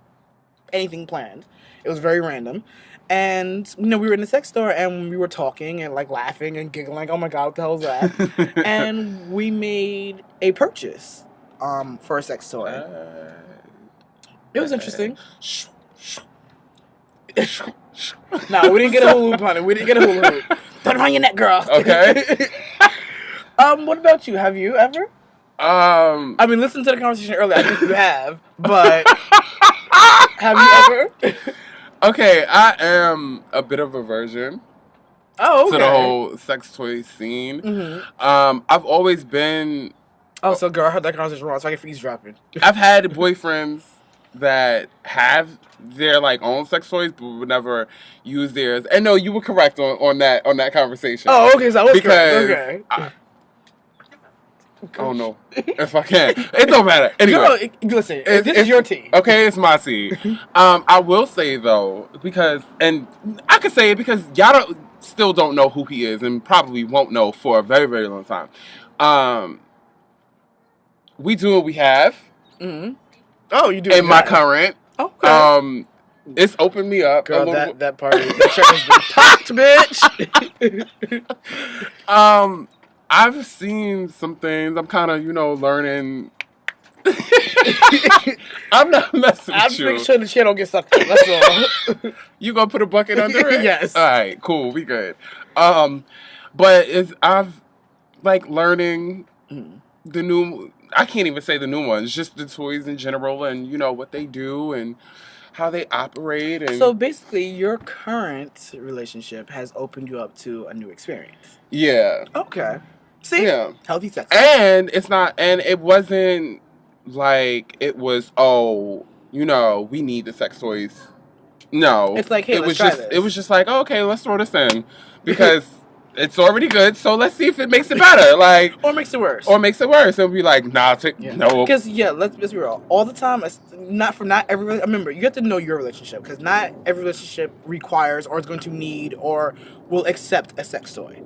Speaker 2: anything planned. It was very random. And, we were in the sex store and we were talking and, like, laughing and giggling, like, oh my God, what the hell is that? And we made a purchase for a sex toy. It was interesting. No, we didn't get a hula hoop on it. Put it on your neck, girl.
Speaker 1: Okay.
Speaker 2: What about you? Have you ever? I mean, listen to the conversation earlier. I think you have, but have you ever?
Speaker 1: Okay, I am a bit of a virgin.
Speaker 2: Oh, okay.
Speaker 1: To the whole sex toy scene.
Speaker 2: Mm-hmm.
Speaker 1: I've always been.
Speaker 2: Oh, so girl, I heard that conversation wrong, so I can eavesdropping.
Speaker 1: I've had boyfriends that have their like own sex toys, but would never use theirs. And no, you were correct on that conversation.
Speaker 2: Oh, okay, so I was correct. Okay.
Speaker 1: I don't know if I can. It don't matter. Anyway,
Speaker 2: listen, this is your tea.
Speaker 1: Okay, it's my tea. I will say though, and I could say it because y'all still don't know who he is, and probably won't know for a very, very long time. We do what we have.
Speaker 2: Mm-hmm. Oh, you do.
Speaker 1: In my current.
Speaker 2: Okay.
Speaker 1: It's opened me up.
Speaker 2: Girl, that party, that shirt has been popped, bitch.
Speaker 1: I've seen some things. I'm kind of, learning. I'm not messing with you.
Speaker 2: I'm making sure the shit don't get sucked in. That's all.
Speaker 1: You gonna put a bucket under it?
Speaker 2: Yes.
Speaker 1: All right, cool. We good. But I've like learning the new. I can't even say the new ones. Just the toys in general, and what they do and how they operate. And
Speaker 2: so basically, your current relationship has opened you up to a new experience.
Speaker 1: Yeah.
Speaker 2: Okay. See?
Speaker 1: Yeah.
Speaker 2: Healthy sex.
Speaker 1: And it wasn't like it was, we need the sex toys. No.
Speaker 2: It's like, hey, let's try this.
Speaker 1: It was just like, okay, let's throw this in. Because it's already good, so let's see if it makes it better. Like,
Speaker 2: or makes it worse.
Speaker 1: It'll be like, nah, no.
Speaker 2: Because, let's be real. All the time, not every, remember, you have to know your relationship. Because not every relationship requires or is going to need or will accept a sex toy.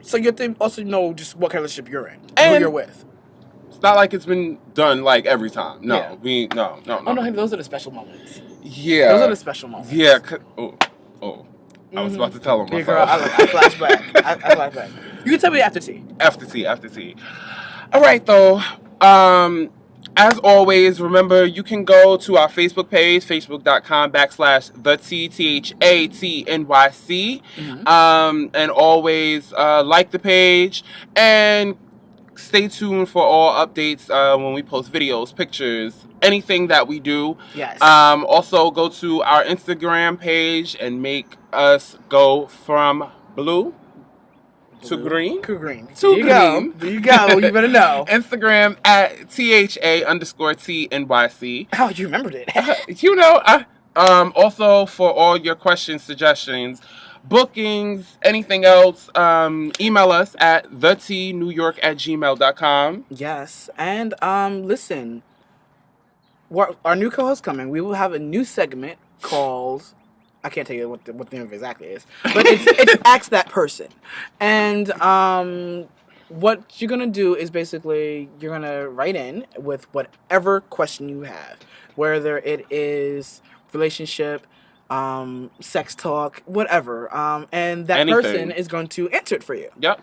Speaker 2: So you have to also know just what kind of relationship you're in and who you're with.
Speaker 1: It's not like it's been done like every time. No,
Speaker 2: no. Oh no, those are the special moments.
Speaker 1: Yeah,
Speaker 2: those are the special moments.
Speaker 1: Yeah. I was about to tell him.
Speaker 2: Yeah, girl, I flash back. I flash back. You can tell me after tea. After
Speaker 1: tea. All right, though. As always, remember, you can go to our Facebook page, facebook.com/THATNYC. And always like the page and stay tuned for all updates when we post videos, pictures, anything that we do.
Speaker 2: Yes.
Speaker 1: Also, go to our Instagram page and make us go from blue to green.
Speaker 2: To green.
Speaker 1: To green.
Speaker 2: There you go. You better know.
Speaker 1: Instagram at THA_TNYC.
Speaker 2: Oh, you remembered it.
Speaker 1: Also, for all your questions, suggestions, bookings, anything else, email us at thetnewyork@gmail.com.
Speaker 2: Yes. And listen, our new co-host coming. We will have a new segment called, I can't tell you what the name of it exactly is, but it's Ask That Person. And what you're going to do is basically you're going to write in with whatever question you have, whether it is relationship, sex talk, whatever. And that
Speaker 1: Anything.
Speaker 2: person is going to answer it for you.
Speaker 1: Yep.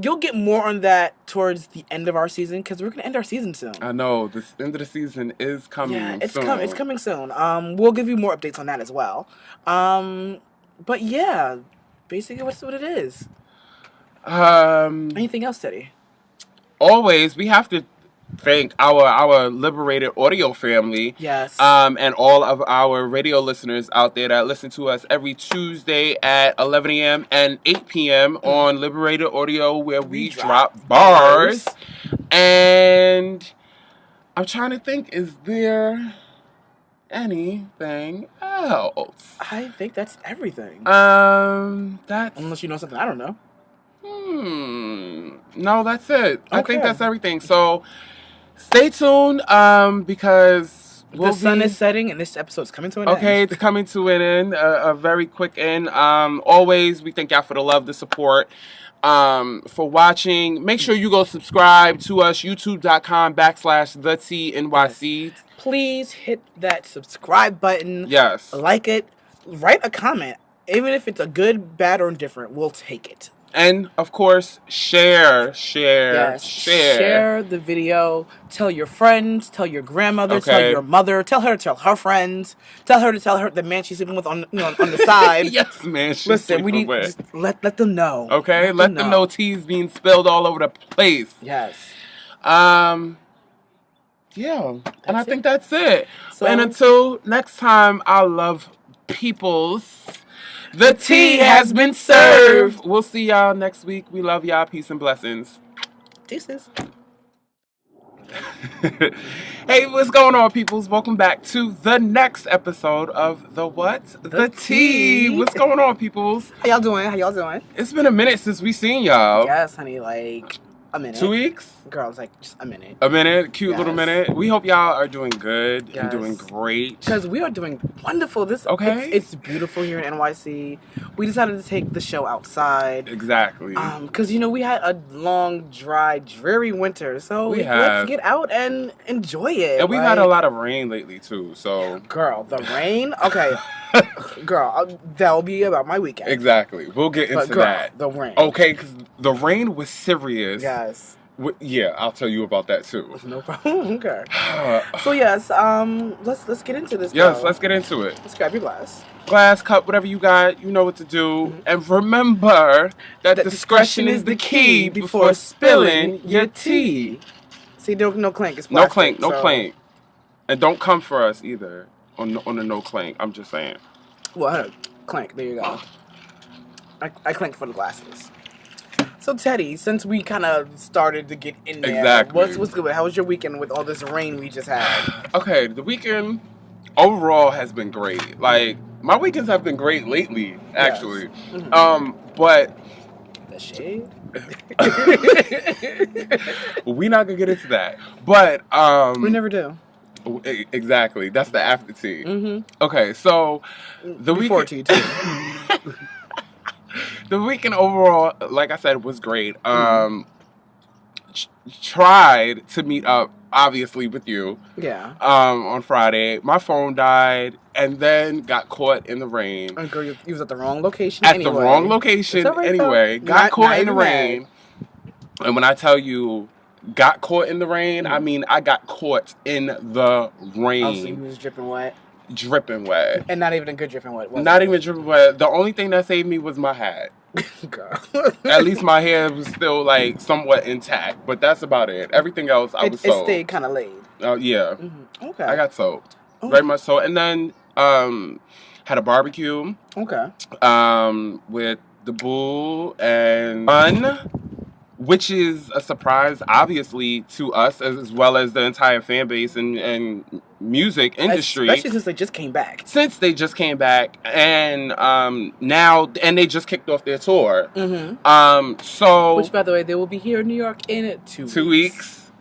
Speaker 2: You'll get more on that towards the end of our season because we're going to end our season soon.
Speaker 1: I know. The end of the season is coming soon.
Speaker 2: It's coming soon. We'll give you more updates on that as well. But yeah, basically that's what it is. Anything else, Teddy?
Speaker 1: Always, we have to thank our liberated audio family.
Speaker 2: Yes.
Speaker 1: And all of our radio listeners out there that listen to us every Tuesday at 11 a.m. and 8 p.m. on Liberated Audio, where we drop bars. And I'm trying to think, is there anything else?
Speaker 2: I think that's everything.
Speaker 1: That's...
Speaker 2: Unless you know something I don't know.
Speaker 1: No, that's it.
Speaker 2: Okay.
Speaker 1: I think that's everything. So stay tuned, because
Speaker 2: the sun is setting and this episode's coming to an end.
Speaker 1: Okay, it's coming to an end, a very quick end. Always, we thank y'all for the love, the support, for watching. Make sure you go subscribe to us, youtube.com/TheTNYC.
Speaker 2: Please hit that subscribe button.
Speaker 1: Yes.
Speaker 2: Like it. Write a comment. Even if it's a good, bad, or indifferent, we'll take it.
Speaker 1: And, of course, share.
Speaker 2: Yes. Share the video. Tell your friends. Tell your grandmother.
Speaker 1: Okay.
Speaker 2: Tell your mother. Tell her to tell her friends. Tell her to tell her the man she's sleeping with on the side.
Speaker 1: Yes, man.
Speaker 2: Listen, we need just let them know.
Speaker 1: Okay? Let them know tea's being spilled all over the place.
Speaker 2: Yes.
Speaker 1: Yeah. And I think that's it. So, and until next time, I love peoples. The tea has been served. We'll see y'all next week. We love y'all. Peace and blessings.
Speaker 2: Deuces.
Speaker 1: Hey, what's going on, peoples? Welcome back to the next episode of The What? The Tea. What's going on, peoples?
Speaker 2: How y'all doing?
Speaker 1: It's been a minute since we seen y'all.
Speaker 2: Yes, honey, like a minute.
Speaker 1: 2 weeks?
Speaker 2: Girl, it's like just a minute.
Speaker 1: A minute? Cute little minute. We hope y'all are doing good and doing great.
Speaker 2: Because we are doing wonderful. It's beautiful here in NYC. We decided to take the show outside.
Speaker 1: Exactly.
Speaker 2: Because, we had a long, dry, dreary winter. So let's get out and enjoy it.
Speaker 1: And we've had a lot of rain lately, too. So,
Speaker 2: girl, the rain? Okay. Girl, that'll be about my weekend.
Speaker 1: Exactly. We'll get into that.
Speaker 2: The rain.
Speaker 1: Okay, because the rain was serious.
Speaker 2: Yes.
Speaker 1: Yeah, I'll tell you about that too.
Speaker 2: No problem. Okay. So yes, let's get into this.
Speaker 1: Yes, let's get into it.
Speaker 2: Let's grab your glass.
Speaker 1: Glass, cup, whatever you got, you know what to do. Mm-hmm. And remember that discretion is the key before spilling your tea.
Speaker 2: See, no clink. It's
Speaker 1: No
Speaker 2: plastic,
Speaker 1: clink. And don't come for us either on the no clink. I'm just saying.
Speaker 2: Well, clink. There you go. I clink for the glasses. So Teddy, since we kind of started to get in there,
Speaker 1: exactly.
Speaker 2: What's good? How was your weekend with all this rain we just had?
Speaker 1: Okay, the weekend overall has been great. Like, my weekends have been great lately, actually. Yes. Mm-hmm. But
Speaker 2: the shade.
Speaker 1: We're not gonna get into that. But
Speaker 2: we never do.
Speaker 1: Exactly. That's the after tea.
Speaker 2: Mm-hmm.
Speaker 1: Okay, so the
Speaker 2: before tea too.
Speaker 1: The weekend overall, like I said, was great. Tried to meet up, obviously, with you.
Speaker 2: Yeah.
Speaker 1: On Friday. My phone died, and then got caught in the rain.
Speaker 2: Oh, girl, you was at the wrong location
Speaker 1: the wrong location anyway. Got caught in the rain. And when I tell you, got caught in the rain, I mean, I got caught in the rain.
Speaker 2: Oh, so you was dripping wet?
Speaker 1: Dripping wet.
Speaker 2: And not even a good dripping wet.
Speaker 1: Not even dripping wet. The only thing that saved me was my hat.
Speaker 2: Girl.
Speaker 1: At least my hair was still like somewhat intact, but that's about it. Everything else, I was soaked.
Speaker 2: It stayed kind of laid.
Speaker 1: Yeah.
Speaker 2: Mm-hmm. Okay.
Speaker 1: I got soaked. Very much so. And then had a barbecue.
Speaker 2: Okay.
Speaker 1: With the boo and fun, which is a surprise, obviously, to us as well as the entire fan base and music industry.
Speaker 2: Especially since they just came back.
Speaker 1: And now they just kicked off their tour.
Speaker 2: Mm-hmm.
Speaker 1: So
Speaker 2: which, by the way, they will be here in New York in 2
Speaker 1: weeks.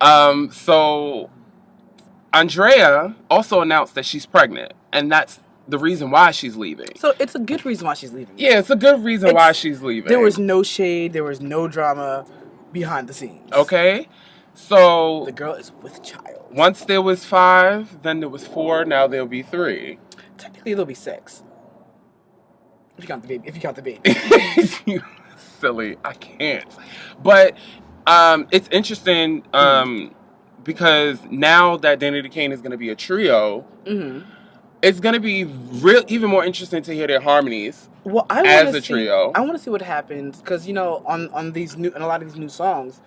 Speaker 1: So Andrea also announced that she's pregnant, and that's the reason why she's leaving.
Speaker 2: So it's a good reason why she's leaving.
Speaker 1: Yeah, it's a good reason why she's leaving.
Speaker 2: There was no shade. There was no drama behind the scenes.
Speaker 1: Okay. So
Speaker 2: the girl is with child.
Speaker 1: Once there was 5, then there was 4. Now there'll be 3.
Speaker 2: Technically, there'll be 6. If you count the baby. If you count the baby.
Speaker 1: You silly. I can't. But it's interesting because now that Danity Kane is going to be a trio, it's going to be even more interesting to hear their harmonies.
Speaker 2: Well,
Speaker 1: as a trio.
Speaker 2: I want to see what happens because on a lot of these new songs,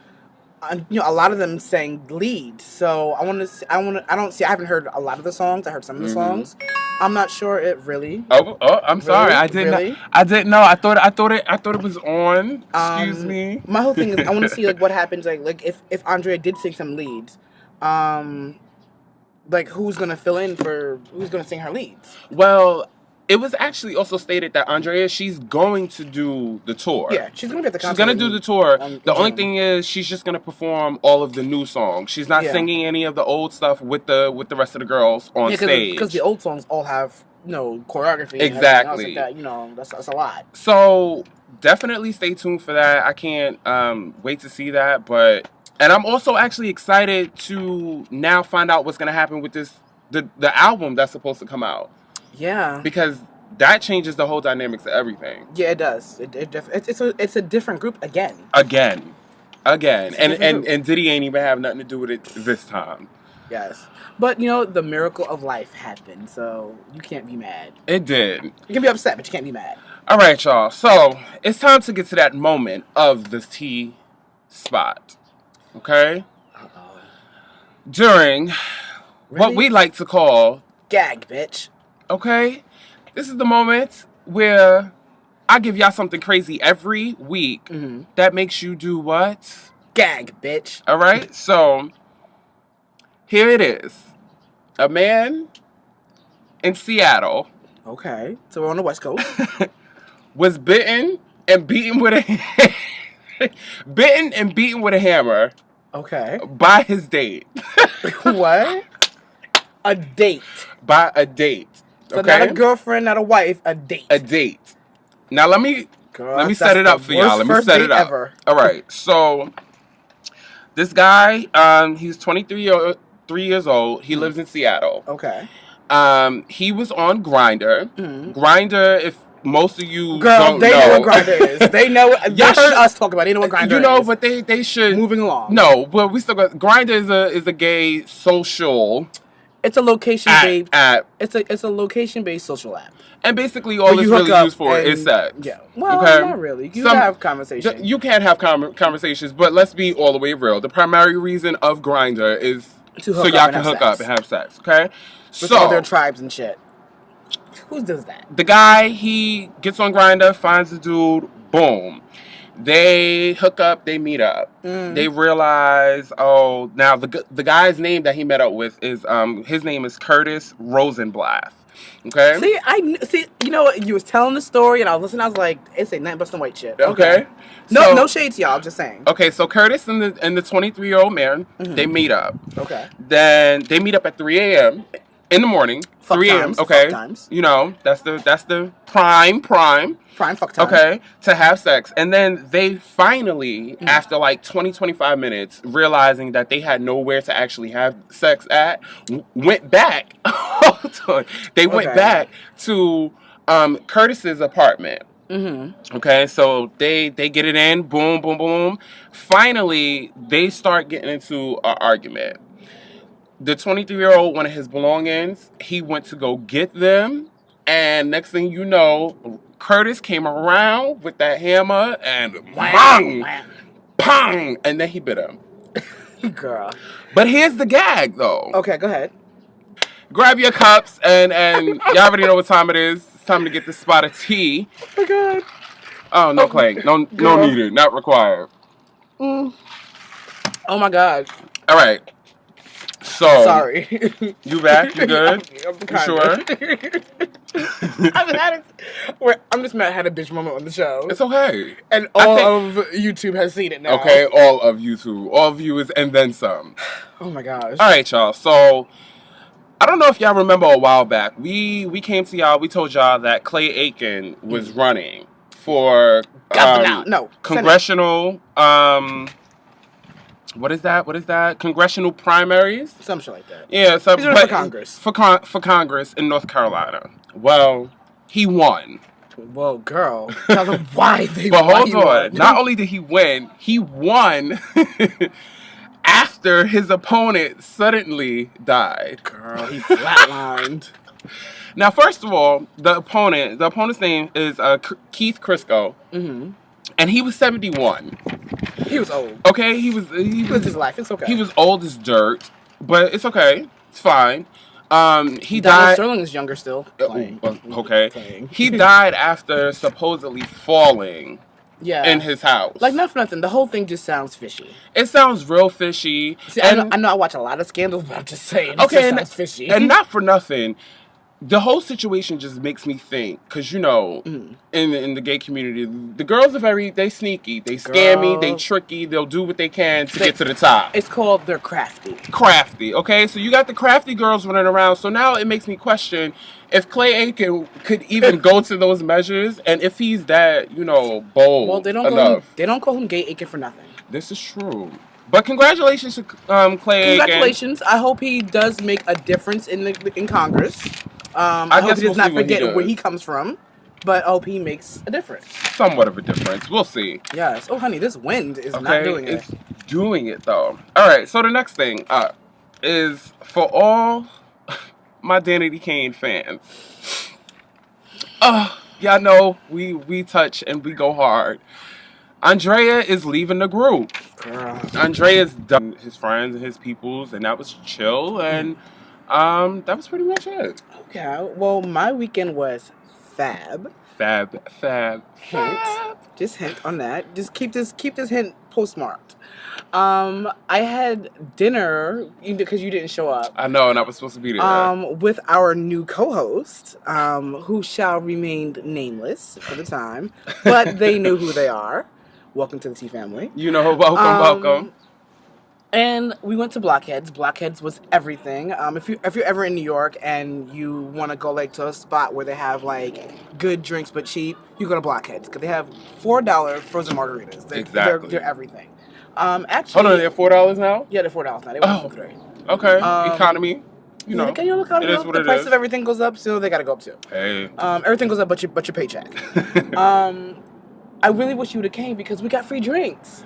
Speaker 2: a lot of them sang lead. So I haven't heard a lot of the songs. I heard some of the songs. I'm not sure it really.
Speaker 1: Oh, I'm
Speaker 2: really?
Speaker 1: sorry. I didn't.
Speaker 2: Really?
Speaker 1: I didn't know. I thought it was on. Excuse me.
Speaker 2: My whole thing is I want to see like what happens like if Andrea did sing some leads, like who's gonna sing her leads?
Speaker 1: Well, it was actually also stated that Andrea, she's going to do the tour.
Speaker 2: Yeah, she's gonna be at the concert.
Speaker 1: She's gonna do the tour. The only thing is, she's just gonna perform all of the new songs. She's not singing any of the old stuff with the rest of the girls on stage.
Speaker 2: Because the old songs all have choreography.
Speaker 1: Exactly.
Speaker 2: And like that. That's a lot.
Speaker 1: So definitely stay tuned for that. I can't wait to see that. And I'm also actually excited to now find out what's gonna happen with the album that's supposed to come out.
Speaker 2: Yeah.
Speaker 1: Because that changes the whole dynamics of everything.
Speaker 2: Yeah, it does. It's a different group again.
Speaker 1: Again. And Diddy ain't even have nothing to do with it this time.
Speaker 2: Yes. But, the miracle of life happened, so you can't be mad.
Speaker 1: It did.
Speaker 2: You can be upset, but you can't be mad.
Speaker 1: All right, y'all. So, it's time to get to that moment of the tea spot. Okay?
Speaker 2: Uh-oh.
Speaker 1: During what we like to call...
Speaker 2: Gag, bitch.
Speaker 1: Okay? This is the moment where I give y'all something crazy every week that makes you do what?
Speaker 2: Gag, bitch.
Speaker 1: All right? So, here it is. A man in Seattle.
Speaker 2: Okay. So, we're on the West Coast.
Speaker 1: Was bitten and beaten with a hammer.
Speaker 2: Okay.
Speaker 1: By his date.
Speaker 2: What? A date.
Speaker 1: By a date.
Speaker 2: So not a girlfriend, not a wife, a date.
Speaker 1: A date. Now let me set it up for y'all. Let me set it up. Ever. All right. So this guy, he's 23 years old. He lives in Seattle.
Speaker 2: Okay.
Speaker 1: He was on Grindr. Grindr, if most of you
Speaker 2: don't know what Grindr is. They know. They heard us talk about it. They know what Grindr is.
Speaker 1: But they should.
Speaker 2: Moving along.
Speaker 1: No, but we still got Grindr is a gay social.
Speaker 2: It's a location-based
Speaker 1: app.
Speaker 2: It's a location-based social app.
Speaker 1: And basically, all it's really used for is sex.
Speaker 2: Yeah. Well, not really. You can have conversations.
Speaker 1: You can have conversations, but let's be all the way real. The primary reason of Grindr is so y'all can hook up and have sex. Okay.
Speaker 2: With all their tribes and shit. Who does that?
Speaker 1: The guy, he gets on Grindr, finds the dude, boom. They hook up, they meet up. They realize, now the guy's name that he met up with is, his name is Curtis Rosenblatt. Okay?
Speaker 2: See, you know what? You was telling the story and I was listening, I was like, it's ain't nothing but some white shit.
Speaker 1: Okay.
Speaker 2: No shades, y'all, I'm just saying.
Speaker 1: Okay, so Curtis and the 23-year-old man, they meet up.
Speaker 2: Okay.
Speaker 1: Then they meet up at 3 a.m. in the morning. 3 a.m. Okay. Fuck times. That's the prime
Speaker 2: fuck time.
Speaker 1: Okay, to have sex. And then they finally, after like 20-25 minutes, realizing that they had nowhere to actually have sex at, went back. They went back to Curtis's apartment. Okay, so they get it in, boom, boom, boom. Finally, they start getting into an argument. The 23-year-old wanted his belongings. He went to go get them. And next thing you know, Curtis came around with that hammer and bang, pong, and then he bit him.
Speaker 2: Girl.
Speaker 1: But here's the gag, though.
Speaker 2: Okay, go ahead.
Speaker 1: Grab your cups, and y'all already know what time it is. It's time to get this spot of tea.
Speaker 2: Oh, my God.
Speaker 1: Oh, no clank. No needed. Not required.
Speaker 2: Oh, my God.
Speaker 1: All right. So
Speaker 2: sorry.
Speaker 1: You back? You good?
Speaker 2: I'm
Speaker 1: you sure?
Speaker 2: I'm just mad I had a bitch moment on the show.
Speaker 1: It's okay.
Speaker 2: And all of YouTube has seen it now.
Speaker 1: Okay, all of YouTube. All viewers and then some.
Speaker 2: Oh my gosh.
Speaker 1: All right, y'all. So I don't know if y'all remember a while back. We came to y'all, we told y'all that Clay Aiken was running for congressional what is that? Congressional primaries?
Speaker 2: Some shit like that.
Speaker 1: Yeah, so
Speaker 2: He's running for Congress.
Speaker 1: For Congress in North Carolina. Well, he won.
Speaker 2: Whoa, girl. Tell them why they
Speaker 1: But
Speaker 2: won.
Speaker 1: hold on. Not only did he won after his opponent suddenly died.
Speaker 2: Girl, he flatlined.
Speaker 1: Now, first of all, the opponent's name is Keith Crisco. Mm-hmm. And he was 71.
Speaker 2: He was old.
Speaker 1: Okay, he
Speaker 2: lived his life. It's okay.
Speaker 1: He was old as dirt, but it's okay. It's fine. He
Speaker 2: Donald
Speaker 1: died.
Speaker 2: Sterling is younger still.
Speaker 1: Okay.
Speaker 2: Playing.
Speaker 1: He died after supposedly falling.
Speaker 2: Yeah.
Speaker 1: In his house.
Speaker 2: Like, not for nothing. The whole thing just sounds fishy.
Speaker 1: It sounds real fishy.
Speaker 2: See, I know I watch a lot of scandals, but I'm just saying.
Speaker 1: Okay,
Speaker 2: it sounds fishy.
Speaker 1: And not for nothing. The whole situation just makes me think, because, in the gay community, the girls are they sneaky. They scammy, they tricky, they'll do what they can to get to the top.
Speaker 2: It's called they're crafty.
Speaker 1: Crafty, okay? So you got the crafty girls running around. So now it makes me question if Clay Aiken could even go to those measures, and if he's that, bold
Speaker 2: Well, they don't call him Gay Aiken for nothing.
Speaker 1: This is true. But congratulations to Clay Aiken.
Speaker 2: Congratulations. I hope he does make a difference in Congress. I hope he does not forget where he comes from, but I hope he makes a difference.
Speaker 1: Somewhat of a difference. We'll see.
Speaker 2: Yes. Oh, honey, this wind is not doing it.
Speaker 1: It's doing it, though. All right, so the next thing is for all my Danity Kane fans. Y'all know we touch and we go hard. Andrea is leaving the group.
Speaker 2: Girl.
Speaker 1: Andrea's done his friends and his peoples, and that was chill, and that was pretty much it.
Speaker 2: Okay. Well, my weekend was fab.
Speaker 1: Fab.
Speaker 2: Hint. Just hint on that. Just keep this hint postmarked. I had dinner because you didn't show up.
Speaker 1: I know, and I was supposed to be there.
Speaker 2: With our new co-host, who shall remain nameless for the time, but they knew who they are. Welcome to the T family.
Speaker 1: Welcome.
Speaker 2: And we went to Blockheads. Blockheads was everything. If you're ever in New York and you want to go to a spot where they have good drinks but cheap, you go to Blockheads because they have $4 frozen margaritas.
Speaker 1: Exactly.
Speaker 2: They're everything. Actually,
Speaker 1: hold on, they're $4 now?
Speaker 2: Yeah, they're $4 now. They went $3.
Speaker 1: Okay. Economy.
Speaker 2: The price of everything goes up, so they gotta go up too.
Speaker 1: Hey.
Speaker 2: Everything goes up, but your paycheck. I really wish you would have came because we got free drinks.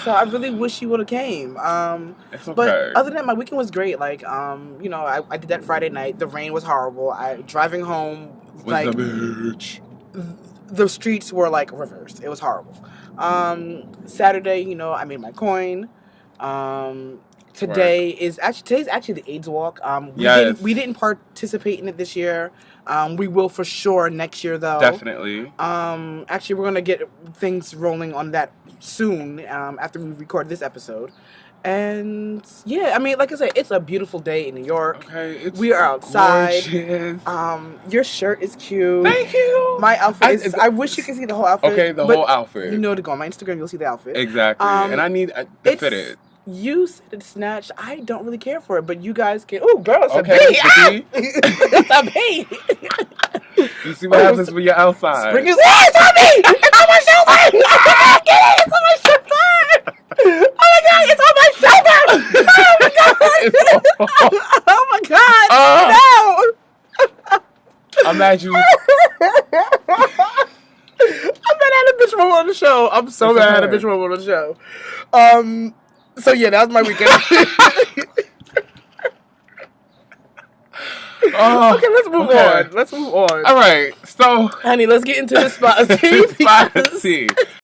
Speaker 2: So I really wish you would have came.
Speaker 1: It's okay.
Speaker 2: But other than that, my weekend was great. I did that Friday night. The rain was horrible. Driving home
Speaker 1: was the bitch.
Speaker 2: The streets were like rivers. It was horrible. Saturday, I made my coin. Today's actually the AIDS walk. We didn't participate in it this year. We will for sure next year though.
Speaker 1: Definitely.
Speaker 2: Actually, we're gonna get things rolling on that soon. After we record this episode. And yeah, like I said, it's a beautiful day in New York.
Speaker 1: Okay,
Speaker 2: we are outside.
Speaker 1: Gorgeous.
Speaker 2: Your shirt is cute.
Speaker 1: Thank you.
Speaker 2: My outfit is. I wish you could see the whole outfit.
Speaker 1: Okay, whole outfit.
Speaker 2: You know to go on my Instagram. You'll see the outfit.
Speaker 1: Exactly. And I need to fit it.
Speaker 2: You said it's snatched. I don't really care for it, but you guys can. Oh, girl, it's
Speaker 1: a
Speaker 2: bee. It's a bee.
Speaker 1: You see what happens when you're outside.
Speaker 2: Spring is it's on me. It's on my shoulder. It's on my shoulder. Oh my God! It's on my shoulder. Oh my God! Oh my God! No.
Speaker 1: I'm mad you.
Speaker 2: I'm mad at a bitch woman on the show. I'm so mad at a bitch woman on the show. So yeah, that was my weekend. Okay, let's move on.
Speaker 1: All right, so
Speaker 2: honey, let's get into the spot.
Speaker 1: Spot C.